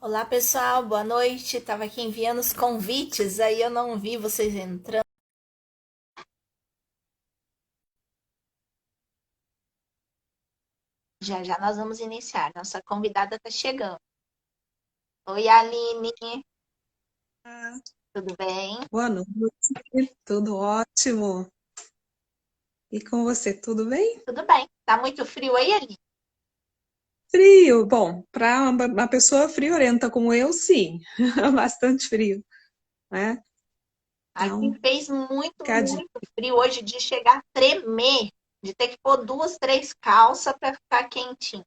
Olá pessoal, boa noite. Tava aqui enviando os convites, aí eu não vi vocês entrando. Já já nós vamos iniciar. Nossa convidada tá chegando. Oi, Aline, Ah, tudo bem? boa noite, tudo ótimo. E com você, tudo bem? Tudo bem. Tá muito frio aí, Aline? Frio, bom, para uma pessoa friorenta como eu, sim, bastante frio, né? Aqui Então, fez muito, cadinho. muito frio hoje de chegar a tremer, de ter que pôr duas, três calças para ficar quentinho.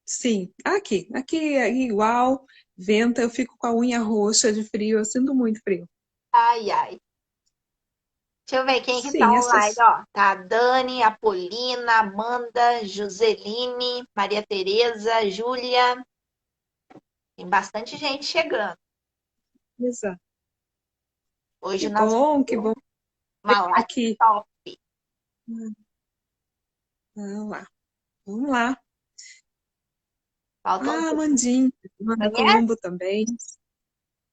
Sim, aqui é igual, venta, eu fico com a unha roxa de frio, eu sinto muito frio. Ai, ai. Deixa eu ver quem que tá Sim, online, essas, ó. Tá a Dani, a Polina, Amanda, Joseline, Maria Tereza, Júlia. Tem bastante gente chegando. exato. Hoje nós vamos Que ter bom uma live aqui. top. Vamos lá, vamos lá. Faltam Ah, pouco. Mandinha, Manda Conhece? Colombo também.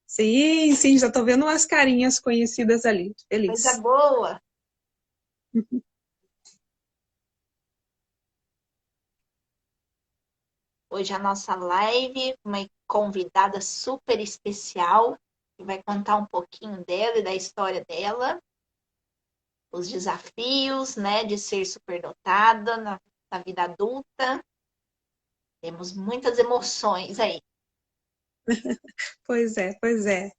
Sim, sim, já estou vendo umas carinhas conhecidas ali. Coisa Feliz. boa. Hoje a nossa live, uma convidada super especial, que vai contar um pouquinho dela e da história dela, os desafios, né, de ser superdotada na vida adulta. Temos muitas emoções aí. Pois é, pois é.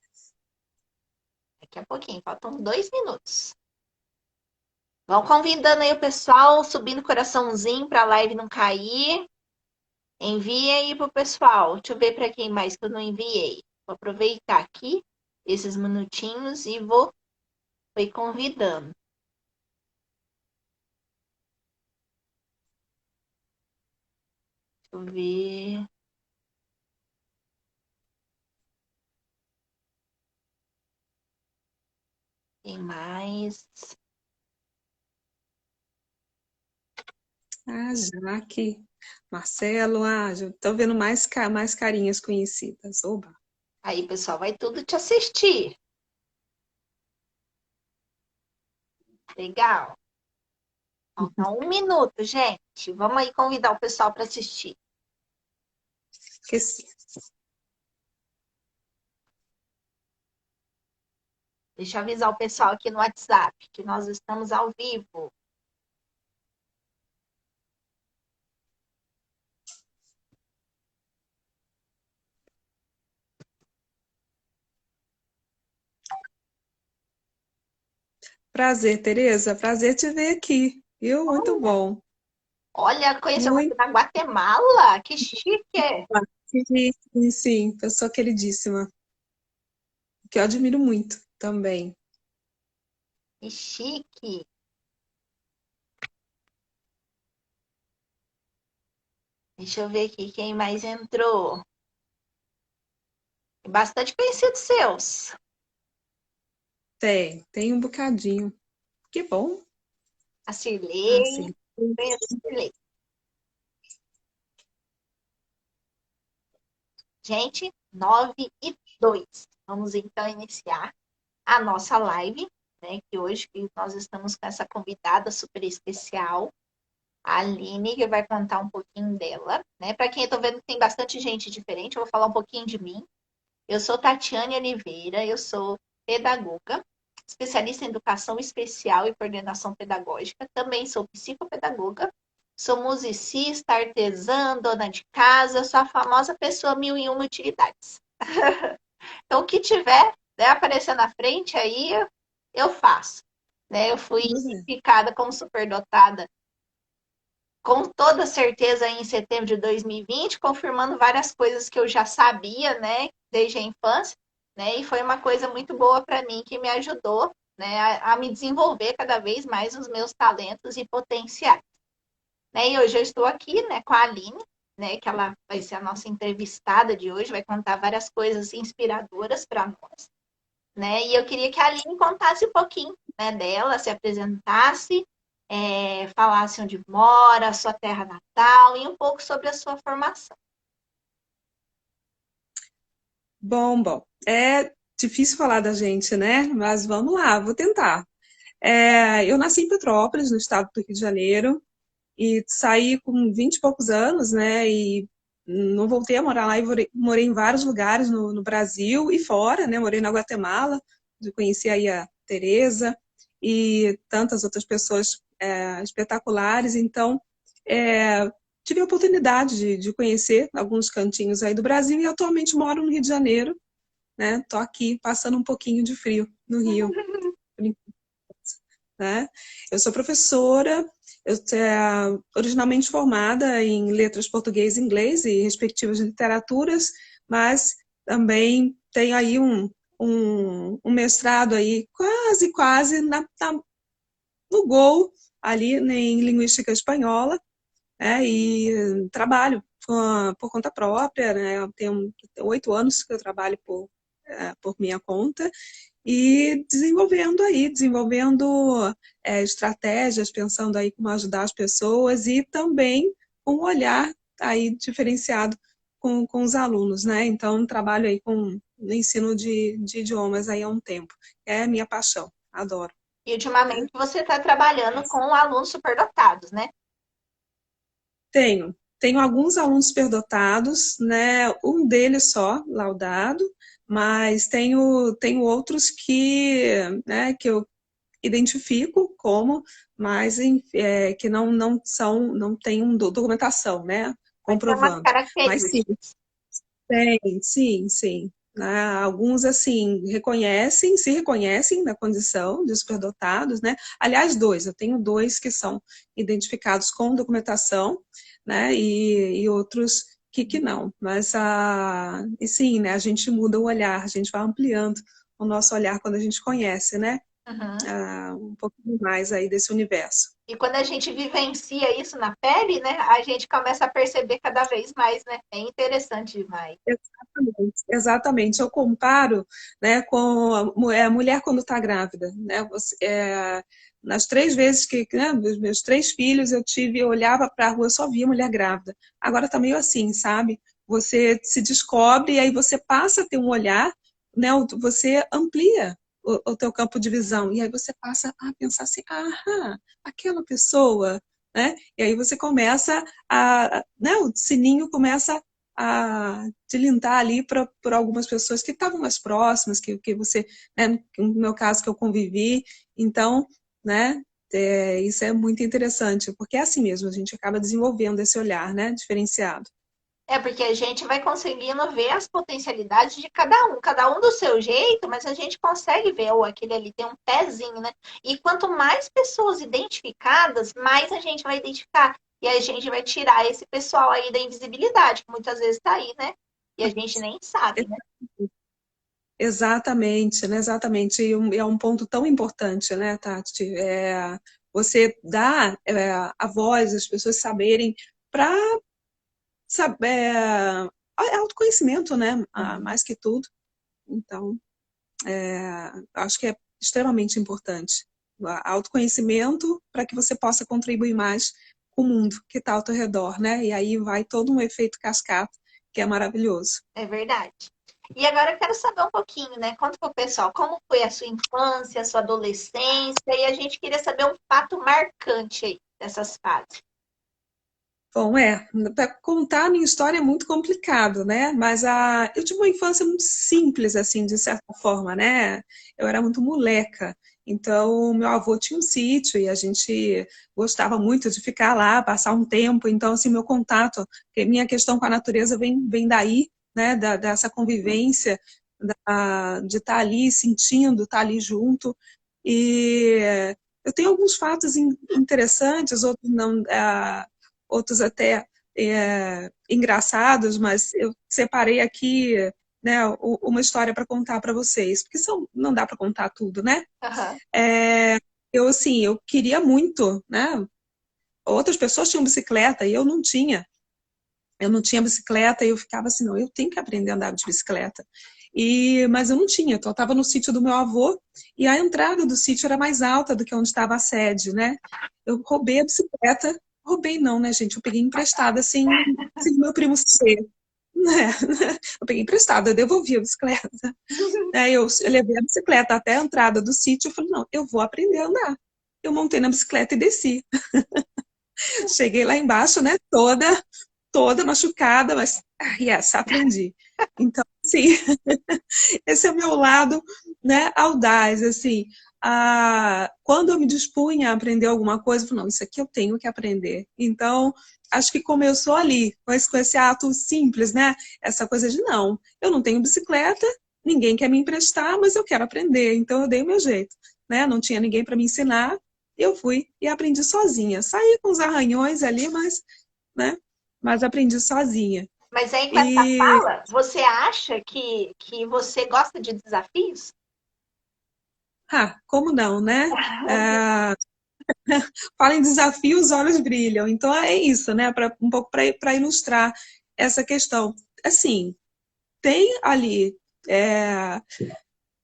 Daqui a pouquinho, faltam 2 minutos. Vão convidando aí o pessoal, subindo o coraçãozinho para a live não cair. Envie aí pro pessoal. Deixa eu ver para quem mais que eu não enviei. Vou aproveitar aqui esses minutinhos e vou ir convidando. Deixa eu ver. Quem mais? Ah, Jaque, Marcelo, já tô vendo mais carinhas conhecidas. Oba. Aí, pessoal, vai tudo te assistir. Legal. Falta 1 minuto, gente. Vamos aí convidar o pessoal para assistir. Esqueci. Deixa eu avisar o pessoal aqui no WhatsApp que nós estamos ao vivo. Prazer, Tereza. Prazer te ver aqui. Viu? Muito bom. Olha, conheceu você Muito. na Guatemala? Que chique! Sim, sim, pessoa queridíssima. Que eu admiro muito também. Que chique! Deixa eu ver aqui quem mais entrou. Bastante conhecidos seus. Tem um bocadinho. Que bom. A Ah, Cirlei. sim. Conheço a Cirlei. Gente, 9:02. Vamos então iniciar a nossa live, né? Que hoje que nós estamos com essa convidada super especial, a Aline, que vai contar um pouquinho dela, né? Para quem eu tô vendo que tem bastante gente diferente, eu vou falar um pouquinho de mim. Eu sou Tatiane Oliveira, eu sou pedagoga, especialista em educação especial e coordenação pedagógica. Também sou psicopedagoga, sou musicista, artesã, dona de casa, sou a famosa pessoa mil e uma utilidades. Então, o que tiver, né, aparecer na frente aí, eu faço. Né? Eu fui Uhum. identificada como superdotada com toda certeza em setembro de 2020, confirmando várias coisas que eu já sabia, né, desde a infância, né, e foi uma coisa muito boa para mim que me ajudou, né, a me desenvolver cada vez mais os meus talentos e potenciais. Né, e hoje eu estou aqui, né, com a Aline, né, que ela vai ser a nossa entrevistada de hoje, vai contar várias coisas inspiradoras para nós, né, e eu queria que a Aline contasse um pouquinho, né, dela, se apresentasse, falasse onde mora, sua terra natal e um pouco sobre a sua formação. Bom. É difícil falar da gente, né? Mas vamos lá, vou tentar. Eu nasci em Petrópolis, no estado do Rio de Janeiro, e saí com 20 e poucos anos, né? E não voltei a morar lá e morei em vários lugares no Brasil e fora, né? Morei na Guatemala, onde conheci aí a Tereza e tantas outras pessoas espetaculares. Então, é, tive a oportunidade de conhecer alguns cantinhos aí do Brasil e atualmente moro no Rio de Janeiro, né? Tô aqui passando um pouquinho de frio no Rio, né? Eu sou professora, eu originalmente formada em letras português e inglês e respectivas literaturas, mas também tenho aí um mestrado aí quase no gol ali em linguística espanhola, né? E trabalho por conta própria, né? Eu tenho 8 anos que eu trabalho por minha conta e desenvolvendo estratégias, pensando aí como ajudar as pessoas e também um olhar aí diferenciado com os alunos, né? Então, trabalho aí com o ensino de idiomas aí há um tempo. É a minha paixão, adoro. E Né? ultimamente você está trabalhando com alunos superdotados, né? Tenho alguns alunos superdotados, né? Um deles só, laudado, mas tenho outros né, que eu identifico como, mas que não têm documentação, né? Mas tem umas Comprovando. Mas sim, características. sim. Né? Alguns, assim, se reconhecem na condição de superdotados, né? Aliás, eu tenho dois que são identificados com documentação, né? E outros que não. Mas, e sim, né? A gente muda o olhar, a gente vai ampliando o nosso olhar quando a gente conhece, né? Uhum. Um pouquinho mais aí desse universo. E quando a gente vivencia isso na pele, né, a gente começa a perceber cada vez mais, né? É interessante demais. Exatamente. Eu comparo, né, com a mulher quando está grávida, né? Nas 3 vezes né, meus 3 filhos, eu olhava para a rua, só via mulher grávida. Agora tá meio assim, sabe? Você se descobre e aí você passa a ter um olhar, né? Você amplia o teu campo de visão e aí você passa a pensar assim, aquela pessoa, né? E aí você começa né? O sininho começa a tilintar ali por algumas pessoas que estavam mais próximas, que você, né, no meu caso, que eu convivi. Então, né, isso é muito interessante, porque é assim mesmo, a gente acaba desenvolvendo esse olhar, né, diferenciado. É porque a gente vai conseguindo ver as potencialidades de cada um do seu jeito, mas a gente consegue ver, ou aquele ali tem um pezinho, né? E quanto mais pessoas identificadas, mais a gente vai identificar. E a gente vai tirar esse pessoal aí da invisibilidade, que muitas vezes tá aí, né? E a gente nem sabe, né? Exatamente, né? Exatamente. E é um ponto tão importante, né, Tati? Você dá a voz, as pessoas saberem para saber autoconhecimento, né? Uhum. Mais que tudo. Então, acho que é extremamente importante. Autoconhecimento para que você possa contribuir mais com o mundo que está ao teu redor, né? E aí vai todo um efeito cascata que é maravilhoso. É verdade. E agora eu quero saber um pouquinho, né? Conta pro pessoal como foi a sua infância, a sua adolescência, e a gente queria saber um fato marcante aí dessas fases. Bom, para contar a minha história é muito complicado, né? Mas eu tive uma infância muito simples, assim, de certa forma, né? Eu era muito moleca. Então, meu avô tinha um sítio e a gente gostava muito de ficar lá, passar um tempo. Então, assim, meu contato, minha questão com a natureza vem daí, né? Dessa convivência, de estar ali sentindo, estar ali junto. E eu tenho alguns fatos interessantes, outros não. Outros até engraçados, mas eu separei aqui, né, uma história para contar para vocês, porque não dá para contar tudo, né? Aham. Assim, eu queria muito, né? Outras pessoas tinham bicicleta e eu não tinha. Eu não tinha bicicleta e eu ficava assim, não, eu tenho que aprender a andar de bicicleta. Mas eu não tinha, então eu estava no sítio do meu avô e a entrada do sítio era mais alta do que onde estava a sede, né? Eu roubei a bicicleta, roubei não, né, gente? Eu peguei emprestada sem meu primo ser. Eu peguei emprestado, eu devolvi a bicicleta. Eu levei a bicicleta até a entrada do sítio, eu falei, não, eu vou aprender a andar. Eu montei na bicicleta e desci. Cheguei lá embaixo, né, toda machucada, mas, yes, aprendi. Então, sim, esse é o meu lado, né, audaz, assim. Quando eu me dispunha a aprender alguma coisa, eu falei, não, isso aqui eu tenho que aprender. Então, acho que começou ali, mas com esse ato simples, né? Essa coisa de, não, eu não tenho bicicleta, ninguém quer me emprestar, mas eu quero aprender. Então, eu dei o meu jeito, né? Não tinha ninguém para me ensinar, eu fui e aprendi sozinha. Saí com os arranhões ali, né? Mas aprendi sozinha. Mas aí com essa E, fala, você acha que você gosta de desafios? como não, né? Ah, fala em desafio, os olhos brilham. Então é isso, né? Um pouco para ilustrar essa questão. Assim, tem ali. é,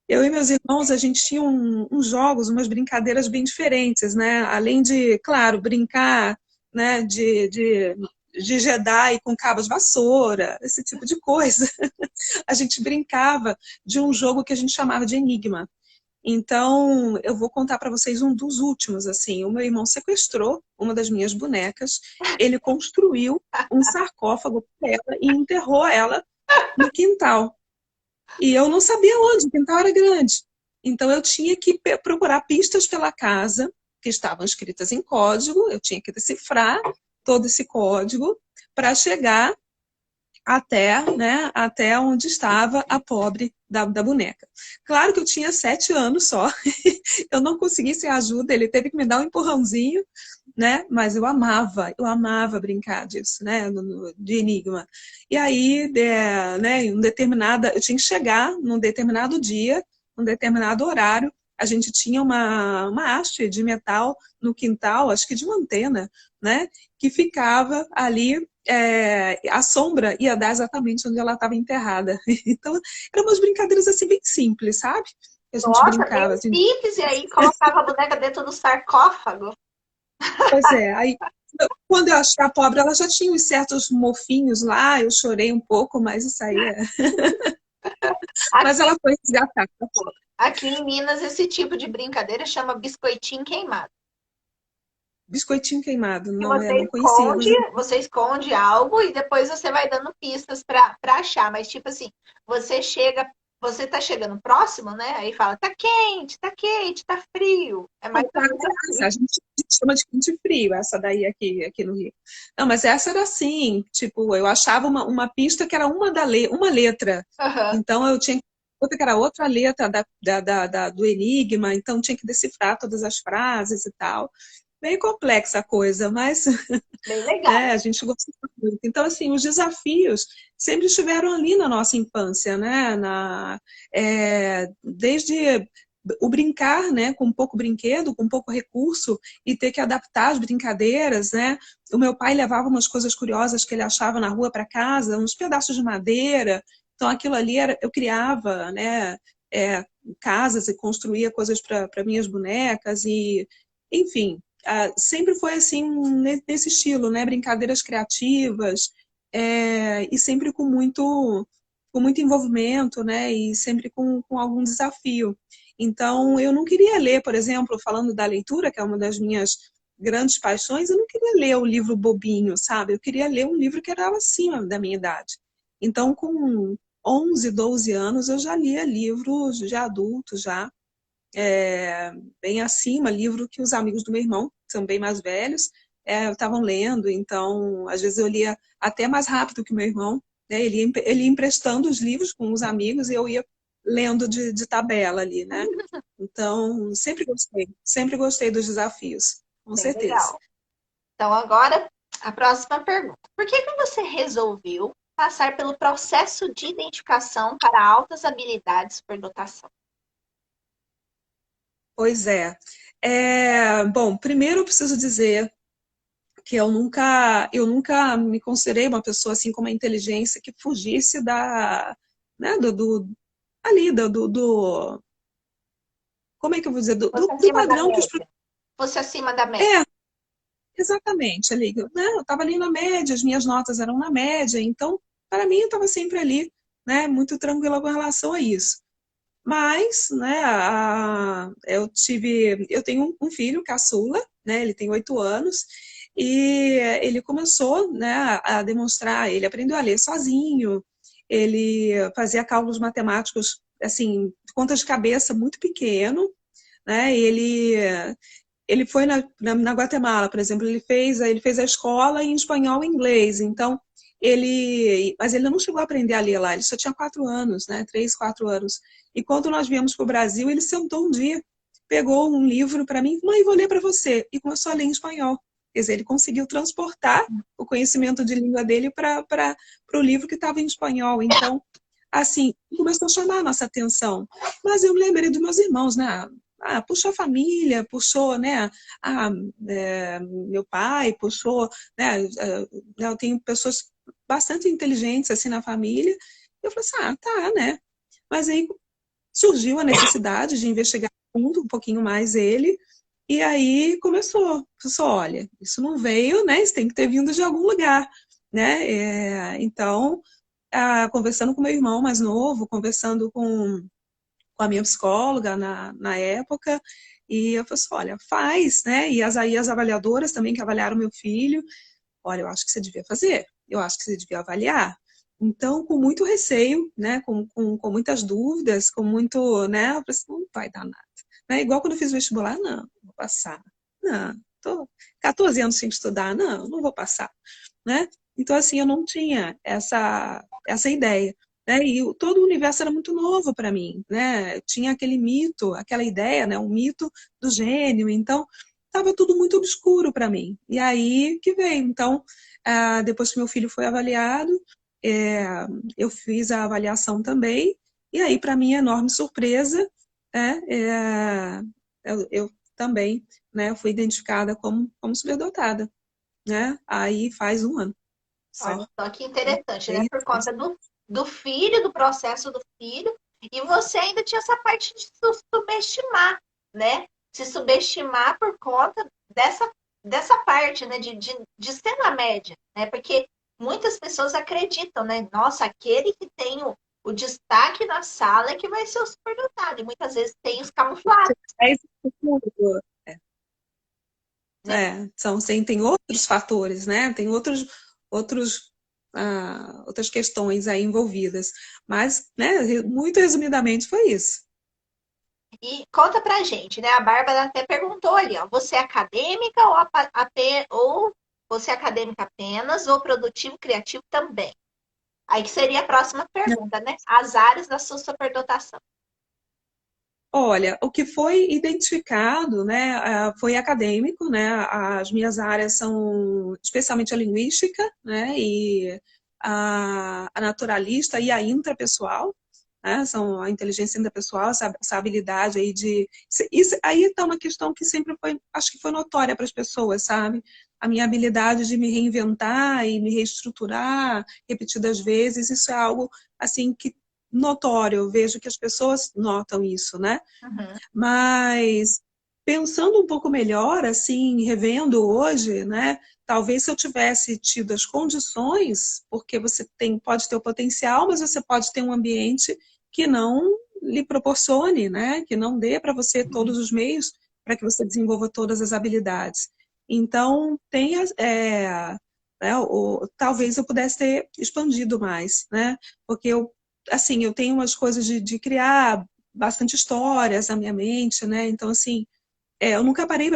eu e meus irmãos, a gente tinha uns jogos, umas brincadeiras bem diferentes, né? Além de, claro, brincar, né, de Jedi com cabos de vassoura, esse tipo de coisa. A gente brincava de um jogo que a gente chamava de Enigma. Então, eu vou contar para vocês um dos últimos, assim. O meu irmão sequestrou uma das minhas bonecas, ele construiu um sarcófago para ela e enterrou ela no quintal. E eu não sabia onde, o quintal era grande. Então, eu tinha que procurar pistas pela casa, que estavam escritas em código, eu tinha que decifrar todo esse código para chegar até onde estava a pobre da boneca. Claro que eu tinha 7 anos só, eu não consegui sem ajuda, ele teve que me dar um empurrãozinho, né? Mas eu amava brincar disso, né? De enigma. E aí, né, eu tinha que chegar num determinado dia, num determinado horário, a gente tinha uma haste de metal no quintal, acho que de uma antena, né? Que ficava ali a sombra ia dar exatamente onde ela estava enterrada. Então, eram umas brincadeiras assim bem simples, sabe? Que a gente Nossa, bem brincava assim. simples, e aí colocava a boneca dentro do sarcófago. Pois é, aí quando eu achei a pobre, ela já tinha uns certos mofinhos lá, eu chorei um pouco, mas isso aí é. Mas Aqui, ela foi resgatada, a pobre. aqui em Minas, esse tipo de brincadeira chama biscoitinho queimado. Biscoitinho queimado, Que não conhecia. Mas você esconde algo e depois você vai dando pistas para achar. Mas, tipo assim, você chega, você tá chegando próximo, né? Aí fala, tá quente, tá frio. É mais não, ou menos assim. a gente chama de quente frio, essa daí aqui no Rio. Não, mas essa era assim, tipo, eu achava uma pista que era uma letra. Aham. Então eu tinha outra que era outra letra do enigma, então tinha que decifrar todas as frases e tal. Meio complexa a coisa, mas Bem legal. né, a gente gostou muito. Então, assim, os desafios sempre estiveram ali na nossa infância, né? Desde o brincar, né, com pouco brinquedo, com pouco recurso e ter que adaptar as brincadeiras, né? O meu pai levava umas coisas curiosas que ele achava na rua para casa, uns pedaços de madeira. Então aquilo ali eu criava, né, casas e construía coisas para minhas bonecas e, enfim, sempre foi assim nesse estilo, né? Brincadeiras criativas e sempre com muito envolvimento, né? E sempre com algum desafio. Então, eu não queria ler, por exemplo, falando da leitura, que é uma das minhas grandes paixões, eu não queria ler o livro bobinho, sabe? Eu queria ler um livro que era acima da minha idade. Então, com 11, 12 anos, eu já lia livros de adulto já, bem acima, livro que os amigos do meu irmão, que são bem mais velhos, estavam lendo. Então, às vezes eu lia até mais rápido que o meu irmão, né? Ele ia emprestando os livros com os amigos e eu ia lendo de tabela ali, né? Então, sempre gostei dos desafios, com Bem certeza. legal. Então, agora, a próxima pergunta. Por que você resolveu passar pelo processo de identificação para altas habilidades por dotação? Pois é. Bom, primeiro eu preciso dizer que eu nunca me considerei uma pessoa assim com uma inteligência que fugisse né, ali, como é que eu vou dizer, Fosse do acima da padrão que os média. Fosse acima da média. é, exatamente, ali, né, eu estava ali na média, as minhas notas eram na média, então para mim, eu estava sempre ali, né, muito tranquila com relação a isso. Mas, né, eu tenho um filho, caçula, né, ele tem 8 anos, e ele começou, né, a demonstrar, ele aprendeu a ler sozinho, ele fazia cálculos matemáticos, assim, contas de cabeça muito pequeno, né, ele foi na Guatemala, por exemplo, ele fez a escola em espanhol e inglês, então mas ele não chegou a aprender a ler lá, ele só tinha 4 anos, né, 3, 4 anos. E quando nós viemos para o Brasil, ele sentou um dia, pegou um livro para mim, mãe, vou ler para você, e começou a ler em espanhol. Quer dizer, ele conseguiu transportar o conhecimento de língua dele para o livro que estava em espanhol. Então, assim, começou a chamar a nossa atenção. Mas eu lembrei dos meus irmãos, né? Puxou a família, puxou, né? Meu pai puxou, né? Eu tenho pessoas bastante inteligentes assim na família. Eu falei assim, tá, né? Mas aí surgiu a necessidade de investigar um pouquinho mais ele, e aí começou, olha, isso não veio, né? Isso tem que ter vindo de algum lugar, né? Então, conversando com meu irmão mais novo, conversando com a minha psicóloga na época, e eu falei assim, olha, faz, né? E as avaliadoras também que avaliaram meu filho, olha, eu acho que você devia fazer, eu acho que você devia avaliar. Então, com muito receio, né, com muitas dúvidas, com muito, né, eu falei assim, não vai dar nada. Né? Igual quando eu fiz o vestibular, não, vou passar. Não, tô 14 anos sem estudar, não vou passar. Né? Então, assim, eu não tinha essa ideia. Né? E todo o universo era muito novo para mim. Né? Tinha aquele mito, aquela ideia, né? O mito do gênio. Então, estava tudo muito obscuro para mim. E aí que veio. Então, depois que meu filho foi avaliado, é, eu fiz a avaliação também. E aí, para minha enorme surpresa, eu também, né, fui identificada como superdotada, né? Aí faz um ano Olha só. só que Né? interessante, né? Bem Por recente. conta do filho, do processo do filho, e você ainda tinha essa parte de se subestimar, né? Se subestimar por conta dessa parte, né? De ser na média, né? Porque muitas pessoas acreditam, né? Nossa, aquele que tem o destaque na sala é que vai ser o superdotado. E muitas vezes tem os camuflados, É isso tudo. né? Tem outros fatores, né? Tem outros, outras questões aí envolvidas. Mas, né, muito resumidamente foi isso. E conta pra gente, né? A Bárbara até perguntou ali, ó, você é acadêmica ou você é acadêmica apenas ou produtivo criativo também? Aí que seria a próxima pergunta, né? As áreas da sua superdotação. Olha, o que foi identificado, né, foi acadêmico, né, as minhas áreas são especialmente a linguística, né, e a naturalista e a intrapessoal, né, são a inteligência intrapessoal, essa habilidade aí isso aí está uma questão que sempre foi, acho que foi notória para as pessoas, sabe? A minha habilidade de me reinventar e me reestruturar repetidas vezes, isso é algo, assim, que notório, eu vejo que as pessoas notam isso, né? Uhum. Mas pensando um pouco melhor, assim, revendo hoje, né? Talvez se eu tivesse tido as condições, porque você pode ter o potencial, mas você pode ter um ambiente que não lhe proporcione, né? Que não dê para você todos os meios para que você desenvolva todas as habilidades. Então, talvez eu pudesse ter expandido mais, né? Porque assim, eu tenho umas coisas de criar bastante histórias na minha mente, né? Então, assim, eu nunca parei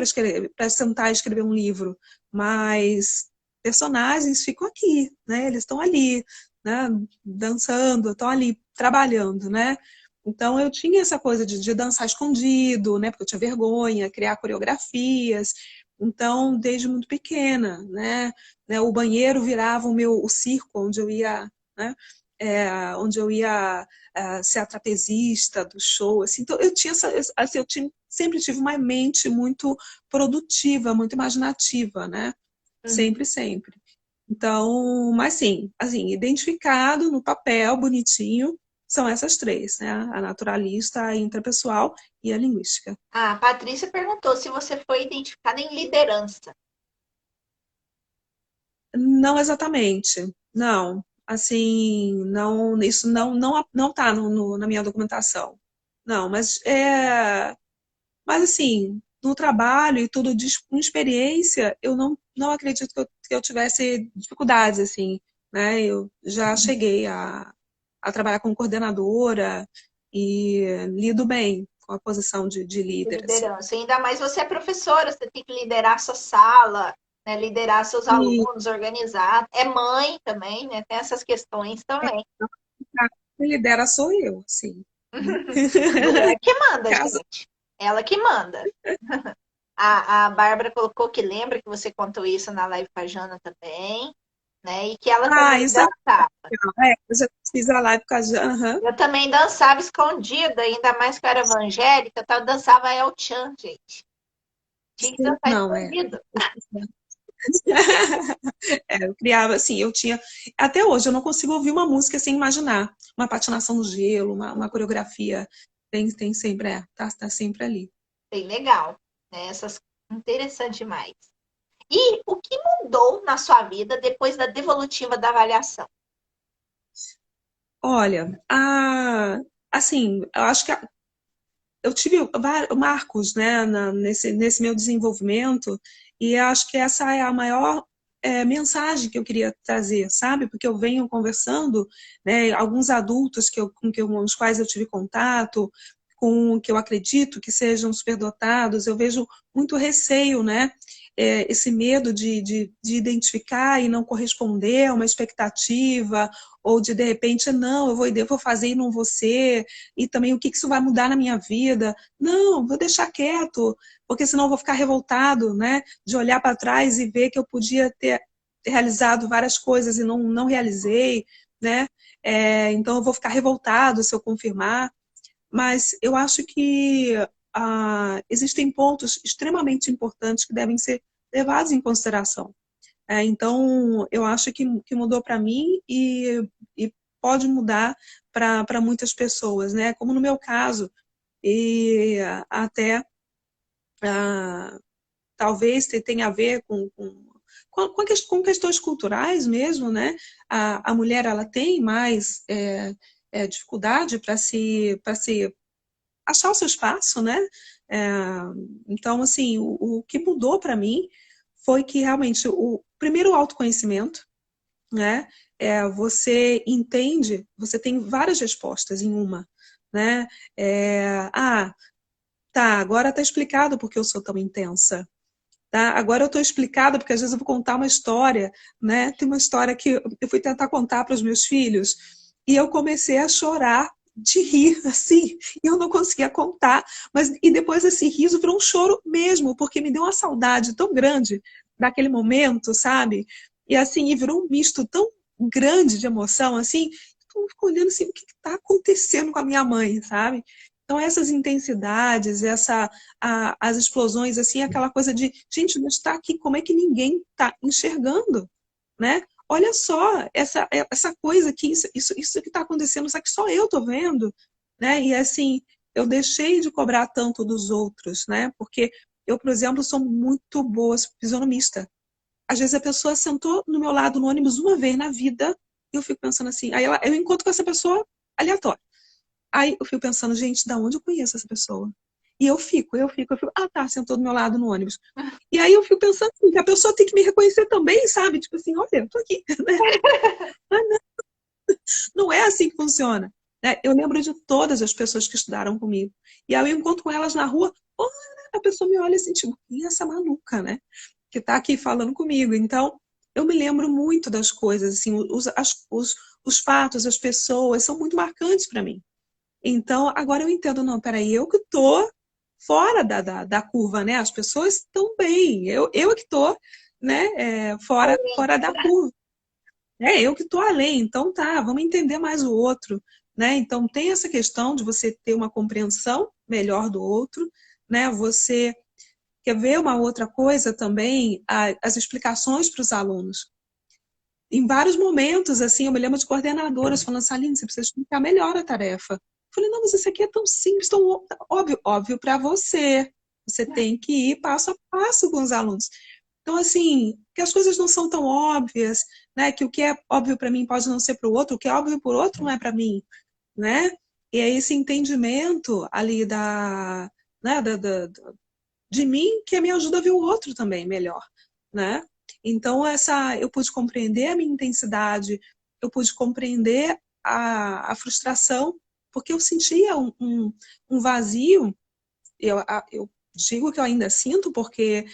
para sentar e escrever um livro, mas personagens ficam aqui, né? Eles estão ali, né? Dançando, estão ali trabalhando, né? Então eu tinha essa coisa de dançar escondido, né? Porque eu tinha vergonha, criar coreografias. Então, desde muito pequena, né? O banheiro virava o circo onde eu ia, né? Onde eu ia ser a trapezista do show, assim. Então eu tinha assim, sempre tive uma mente muito produtiva, muito imaginativa, né? Uhum. Sempre, sempre. Então, mas sim, assim, identificado no papel, bonitinho, são essas três, né? A naturalista, a intrapessoal e a linguística. A Patrícia perguntou se você foi identificada em liderança. Não exatamente, não. Assim, não, isso não tá na minha documentação. Não, mas assim, no trabalho e tudo, com experiência, eu não acredito que eu tivesse dificuldades, assim, né? Eu já cheguei a trabalhar como coordenadora e lido bem com a posição de De líder, assim. liderança. Ainda mais você é professora, você tem que liderar a sua sala, né, liderar seus E alunos, organizar. É mãe também, né? Tem essas questões também. quem lidera sou eu, sim. Mulher que manda, Caso... gente. Ela que manda. A Bárbara colocou que lembra que você contou isso na live com a Jana também, né? E que ela Ah, também isso é dançava. legal. Eu já fiz a live com a Jana. Aham. Eu também dançava escondida, ainda mais que eu era evangélica, eu dançava El Chan, gente. Tinha que dançar Não, é. escondido. Eu criava assim, eu tinha. Até hoje eu não consigo ouvir uma música sem imaginar. Uma patinação no gelo, uma coreografia. Tem sempre, tá sempre ali. Bem legal, né? Essas interessante demais. E o que mudou na sua vida depois da devolutiva da avaliação? Olha, assim, eu acho que eu tive marcos, né, nesse meu desenvolvimento, e eu acho que essa é a maior mensagem que eu queria trazer, sabe? Porque eu venho conversando, né, alguns adultos com os quais eu tive contato, com que eu acredito que sejam superdotados, eu vejo muito receio, né? Esse medo de identificar e não corresponder a uma expectativa, ou de repente, não, eu vou fazer e não vou ser, e também o que isso vai mudar na minha vida. Não, vou deixar quieto, porque senão eu vou ficar revoltado, né? De olhar para trás e ver que eu podia ter realizado várias coisas e não realizei, né? Então eu vou ficar revoltado se eu confirmar. Mas eu acho que existem pontos extremamente importantes que devem ser levados em consideração. Então, eu acho que mudou para mim e pode mudar para muitas pessoas, né? Como no meu caso, e até ah, talvez tenha a ver com questões culturais mesmo, né? A mulher ela tem mais dificuldade para se achar o seu espaço, né? É, então, assim, o que mudou para mim foi que realmente o primeiro autoconhecimento, né? Você entende, você tem várias respostas em uma, né? Tá, agora tá explicado porque eu sou tão intensa. Tá? Agora eu estou explicada porque às vezes eu vou contar uma história, né? Tem uma história que eu fui tentar contar para os meus filhos e eu comecei a chorar de rir, assim, e eu não conseguia contar, mas e depois esse riso virou um choro mesmo, porque me deu uma saudade tão grande daquele momento, sabe? E assim, e virou um misto tão grande de emoção, assim, eu fico olhando assim, o que está acontecendo com a minha mãe, sabe? Então essas intensidades, as explosões, assim, aquela coisa de, gente, mas está aqui, como é que ninguém está enxergando, né? Olha só, essa coisa aqui, isso que está acontecendo, só que só eu estou vendo, né? E assim, eu deixei de cobrar tanto dos outros, né? Porque eu, por exemplo, sou muito boa fisionomista. Às vezes a pessoa sentou no meu lado no ônibus uma vez na vida, e eu fico pensando assim, eu encontro com essa pessoa aleatória. Aí eu fico pensando, gente, da onde eu conheço essa pessoa? E eu fico, tá, sentou do meu lado no ônibus. E aí eu fico pensando assim, que a pessoa tem que me reconhecer também, sabe? Tipo assim, olha, eu tô aqui, né? Não é assim que funciona. Né? Eu lembro de todas as pessoas que estudaram comigo. E aí eu encontro com elas na rua, olha, a pessoa me olha assim, tipo, quem é essa maluca, né? Que tá aqui falando comigo. Então, eu me lembro muito das coisas, assim, os fatos, as pessoas são muito marcantes para mim. Então, agora eu entendo, não, peraí, eu que tô fora da curva, né? As pessoas estão bem, eu é que tô, né, fora da curva. Eu que tô além, então tá, vamos entender mais o outro, né? Então tem essa questão de você ter uma compreensão melhor do outro, né? Você quer ver uma outra coisa também, as explicações para os alunos. Em vários momentos, assim, eu me lembro de coordenadoras falando assim, Aline, você precisa explicar melhor a tarefa. Eu falei, não, mas isso aqui é tão simples, óbvio para você. Você tem que ir passo a passo com os alunos. Então, assim, que as coisas não são tão óbvias, né? Que o que é óbvio para mim pode não ser para o outro, o que é óbvio para o outro não é para mim, né? E é esse entendimento ali né, de mim que me ajuda a ver o outro também melhor, né? Então, eu pude compreender a minha intensidade, eu pude compreender a frustração, porque eu sentia um vazio. Eu digo que eu ainda sinto, porque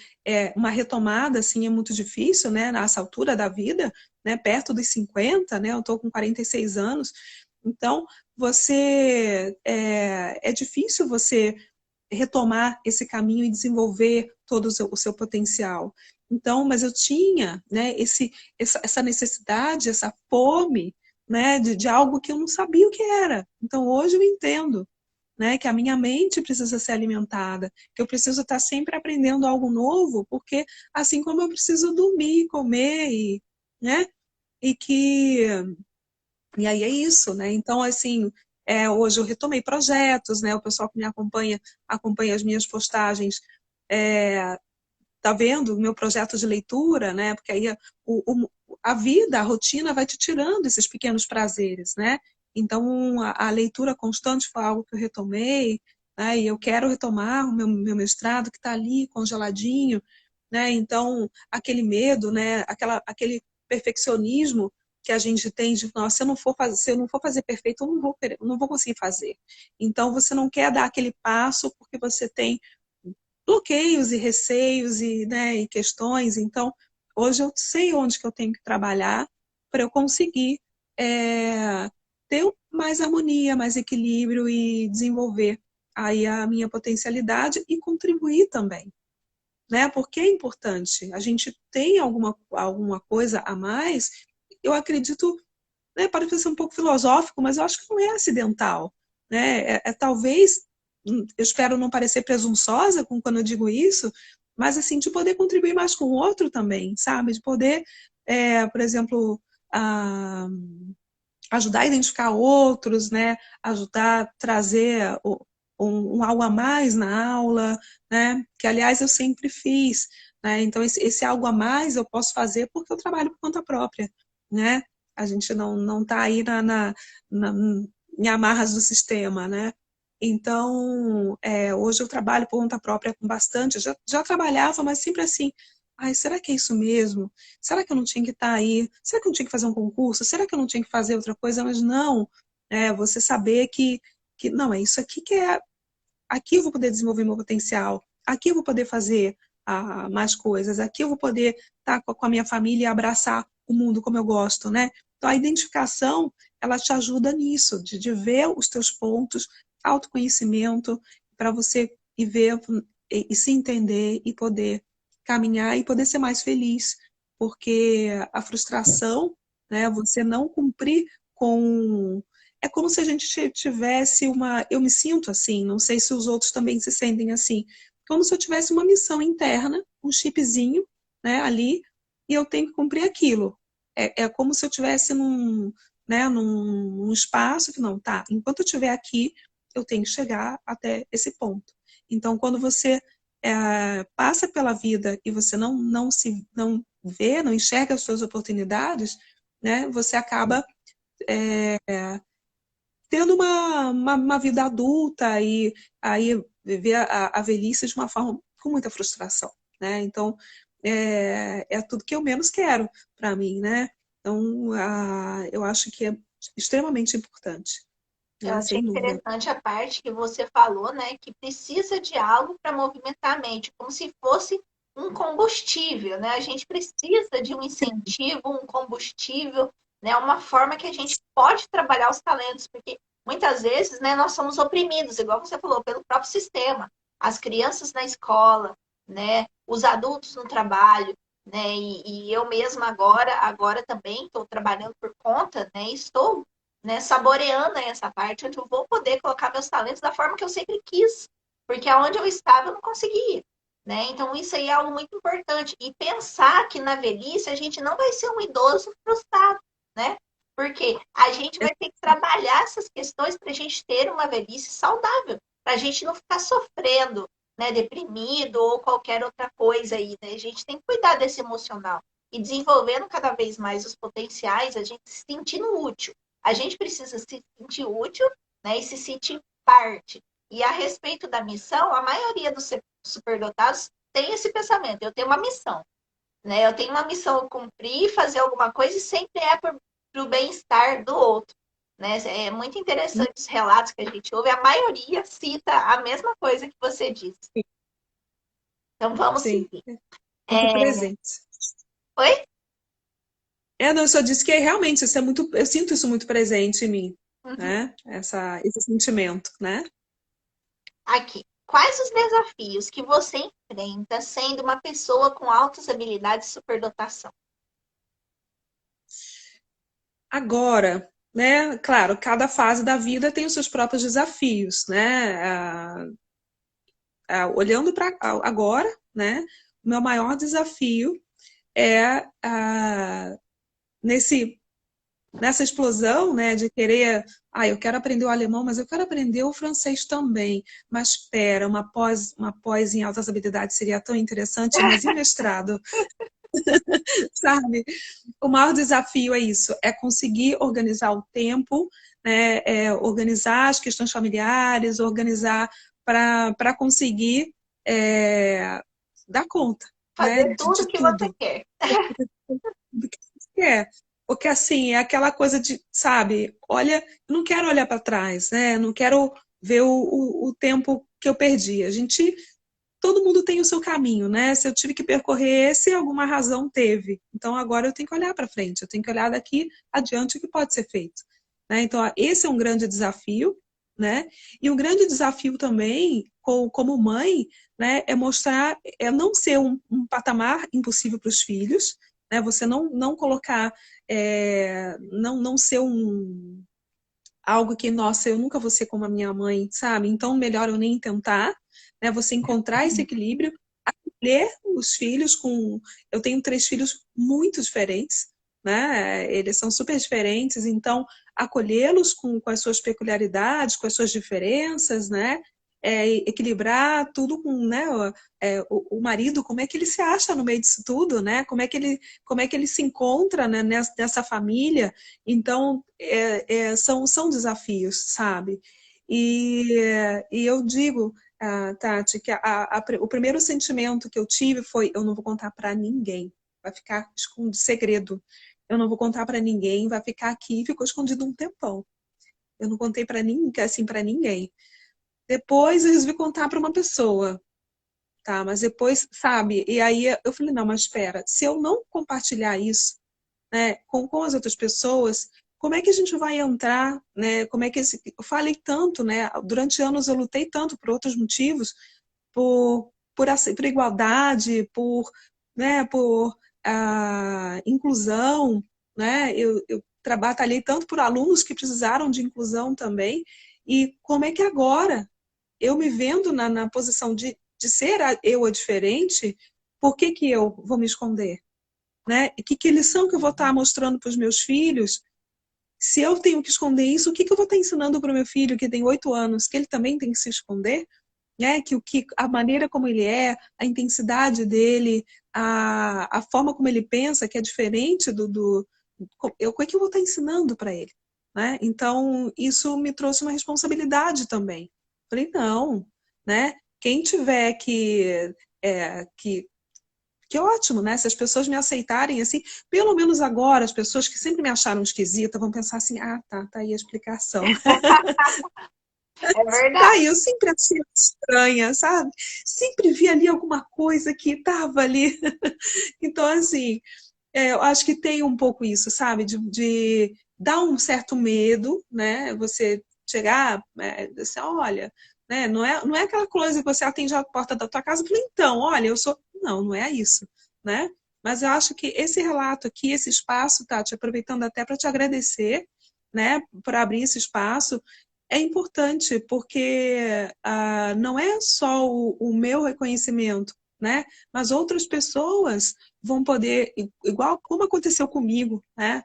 uma retomada assim é muito difícil, né, nessa altura da vida, né, perto dos 50, né, eu estou com 46 anos, então é difícil você retomar esse caminho e desenvolver todo o seu potencial. Então, mas eu tinha, né, essa necessidade, essa fome, né, de algo que eu não sabia o que era. Então, hoje eu entendo, né, que a minha mente precisa ser alimentada, que eu preciso estar sempre aprendendo algo novo, porque assim como eu preciso dormir, comer né, e que e aí é isso, né? Então, assim, hoje eu retomei projetos, né? O pessoal que me acompanha as minhas postagens, tá vendo o meu projeto de leitura, né? Porque aí a vida, a rotina vai te tirando esses pequenos prazeres, né? Então, a leitura constante foi algo que eu retomei, né? E eu quero retomar o meu mestrado que está ali congeladinho, né? Então, aquele medo, né? Aquele perfeccionismo que a gente tem de, nossa, se eu não for fazer perfeito, eu não vou conseguir fazer. Então, você não quer dar aquele passo porque você tem bloqueios e receios né, e questões. Então, hoje eu sei onde que eu tenho que trabalhar para eu conseguir ter mais harmonia, mais equilíbrio e desenvolver aí a minha potencialidade e contribuir também, né? Porque é importante. A gente tem alguma coisa a mais. Eu acredito, né, pode ser um pouco filosófico, mas eu acho que não é acidental, né? Talvez, eu espero não parecer presunçosa quando eu digo isso, mas assim de poder contribuir mais com o outro também, sabe? De poder, por exemplo, a, ajudar a identificar outros, né? Ajudar a trazer algo a mais na aula, né? Que aliás eu sempre fiz, né? Então esse algo a mais eu posso fazer porque eu trabalho por conta própria, né? A gente não está aí na, em amarras do sistema, né? Então, hoje eu trabalho por conta própria com bastante. Já trabalhava, mas sempre assim. Ai, será que é isso mesmo? Será que eu não tinha que estar aí? Será que eu não tinha que fazer um concurso? Será que eu não tinha que fazer outra coisa? Mas não, você saber que não, é isso aqui que é. Aqui eu vou poder desenvolver meu potencial. Aqui eu vou poder fazer mais coisas. Aqui eu vou poder estar com a minha família e abraçar o mundo como eu gosto, né? Então a identificação, ela te ajuda nisso, de ver os teus pontos, autoconhecimento, para você ir ver e se entender e poder caminhar e poder ser mais feliz, porque a frustração, né, você não cumprir com é como se a gente tivesse uma. Eu me sinto assim, não sei se os outros também se sentem assim. Como se eu tivesse uma missão interna, um chipzinho, né, ali, e eu tenho que cumprir aquilo. É como se eu tivesse né, num espaço que não, tá, enquanto eu estiver aqui, eu tenho que chegar até esse ponto. Então, quando você passa pela vida e você não vê, não enxerga as suas oportunidades, né, você acaba tendo uma vida adulta e aí viver a velhice de uma forma com muita frustração, né? Então, é tudo que eu menos quero para mim, né? Então, eu acho que é extremamente importante, Eu né? achei Sem dúvida. interessante a parte que você falou, né, que precisa de algo para movimentar a mente, como se fosse um combustível, né? A gente precisa de um incentivo, um combustível, né, uma forma que a gente pode trabalhar os talentos, porque muitas vezes, né, nós somos oprimidos, igual você falou, pelo próprio sistema. As crianças na escola, né, os adultos no trabalho, né, e eu mesma agora também estou trabalhando por conta, né, estou, né, saboreando essa parte onde eu vou poder colocar meus talentos da forma que eu sempre quis, porque aonde eu estava eu não conseguia, né? Então isso aí é algo muito importante e pensar que na velhice a gente não vai ser um idoso frustrado, né? Porque a gente vai ter que trabalhar essas questões para a gente ter uma velhice saudável, para a gente não ficar sofrendo, né, deprimido ou qualquer outra coisa aí, né? A gente tem que cuidar desse emocional e desenvolvendo cada vez mais os potenciais, a gente se sentindo útil. A gente precisa se sentir útil, né, e se sentir parte. E a respeito da missão, a maioria dos superdotados tem esse pensamento. Eu tenho uma missão, né? Eu tenho uma missão a cumprir, fazer alguma coisa e sempre é para o bem-estar do outro. Né? É muito interessante os relatos que a gente ouve, a maioria cita a mesma coisa que você disse. Então vamos Sim, seguir. muito É... presente. Oi? Não, eu só disse que realmente isso é muito, eu sinto isso muito presente em mim, Uhum. né? Esse sentimento, né? Aqui. Quais os desafios que você enfrenta sendo uma pessoa com altas habilidades de superdotação? Agora, né? Claro, cada fase da vida tem os seus próprios desafios, né? Olhando para agora, né? O meu maior desafio é nesse nessa explosão, né, de querer, eu quero aprender o alemão, mas eu quero aprender o francês também. Mas espera, uma pós em altas habilidades seria tão interessante, mas e o mestrado, sabe? O maior desafio é isso, é conseguir organizar o tempo, né, organizar as questões familiares, organizar para conseguir dar conta, né, Fazer tudo de o que você tudo. quer. Do que você quer. Porque assim, é aquela coisa de, sabe, olha, eu não quero olhar para trás, né? Não quero ver o tempo que eu perdi. Todo mundo tem o seu caminho, né? Se eu tive que percorrer esse, alguma razão teve. Então agora eu tenho que olhar para frente, eu tenho que olhar daqui adiante o que pode ser feito. Né? Então, esse é um grande desafio, né? E um grande desafio também, como mãe, né, é mostrar, é não ser um patamar impossível para os filhos, né? Você não colocar, não ser algo que, nossa, eu nunca vou ser como a minha mãe, sabe? Então, melhor eu nem tentar, né? Você encontrar esse equilíbrio, acolher os filhos com... Eu tenho 3 filhos muito diferentes, né? Eles são super diferentes, então, acolhê-los com as suas peculiaridades, com as suas diferenças, né? Equilibrar tudo com, né? O marido, como é que ele se acha no meio disso tudo, né? Como é que ele se encontra, né, nessa família? Então, são desafios, sabe? E eu digo, Tati, que o primeiro sentimento que eu tive foi: eu não vou contar para ninguém, vai ficar escondido, segredo. Eu não vou contar para ninguém, vai ficar aqui, ficou escondido um tempão. Eu não contei para ninguém, assim, para ninguém. Depois eu resolvi contar para uma pessoa, tá? Mas depois, sabe? E aí eu falei: não, mas espera, se eu não compartilhar isso, né, com as outras pessoas, como é que a gente vai entrar, né? Como é que eu falei tanto, né? Durante anos eu lutei tanto por outros motivos, por igualdade, por inclusão, né? Eu batalhei tanto por alunos que precisaram de inclusão também. E como é que agora, eu me vendo na posição de ser eu a diferente, por que que eu vou me esconder? Né? Que lição que eu vou estar mostrando para os meus filhos? Se eu tenho que esconder isso, o que eu vou estar ensinando para o meu filho que tem 8 anos, que ele também tem que se esconder? Né? A maneira como ele é, a intensidade dele, a forma como ele pensa, que é diferente o que eu vou estar ensinando para ele? Né? Então, isso me trouxe uma responsabilidade também. Falei, não, né? Quem tiver que ótimo, né? Se as pessoas me aceitarem assim, pelo menos agora, as pessoas que sempre me acharam esquisita vão pensar assim: tá aí a explicação. É Tá verdade. aí, eu sempre achei estranha, sabe? Sempre vi ali alguma coisa que tava ali. Então, assim, eu acho que tem um pouco isso, sabe? De dar um certo medo, né? Você chegar, assim, olha, né? Não é aquela coisa que você atende a porta da tua casa e fala: então, olha, eu sou. Não é isso, né? Mas eu acho que esse relato aqui, esse espaço, Tati, aproveitando até para te agradecer, né, por abrir esse espaço, é importante, porque não é só o meu reconhecimento, né? Mas outras pessoas vão poder, igual como aconteceu comigo, né?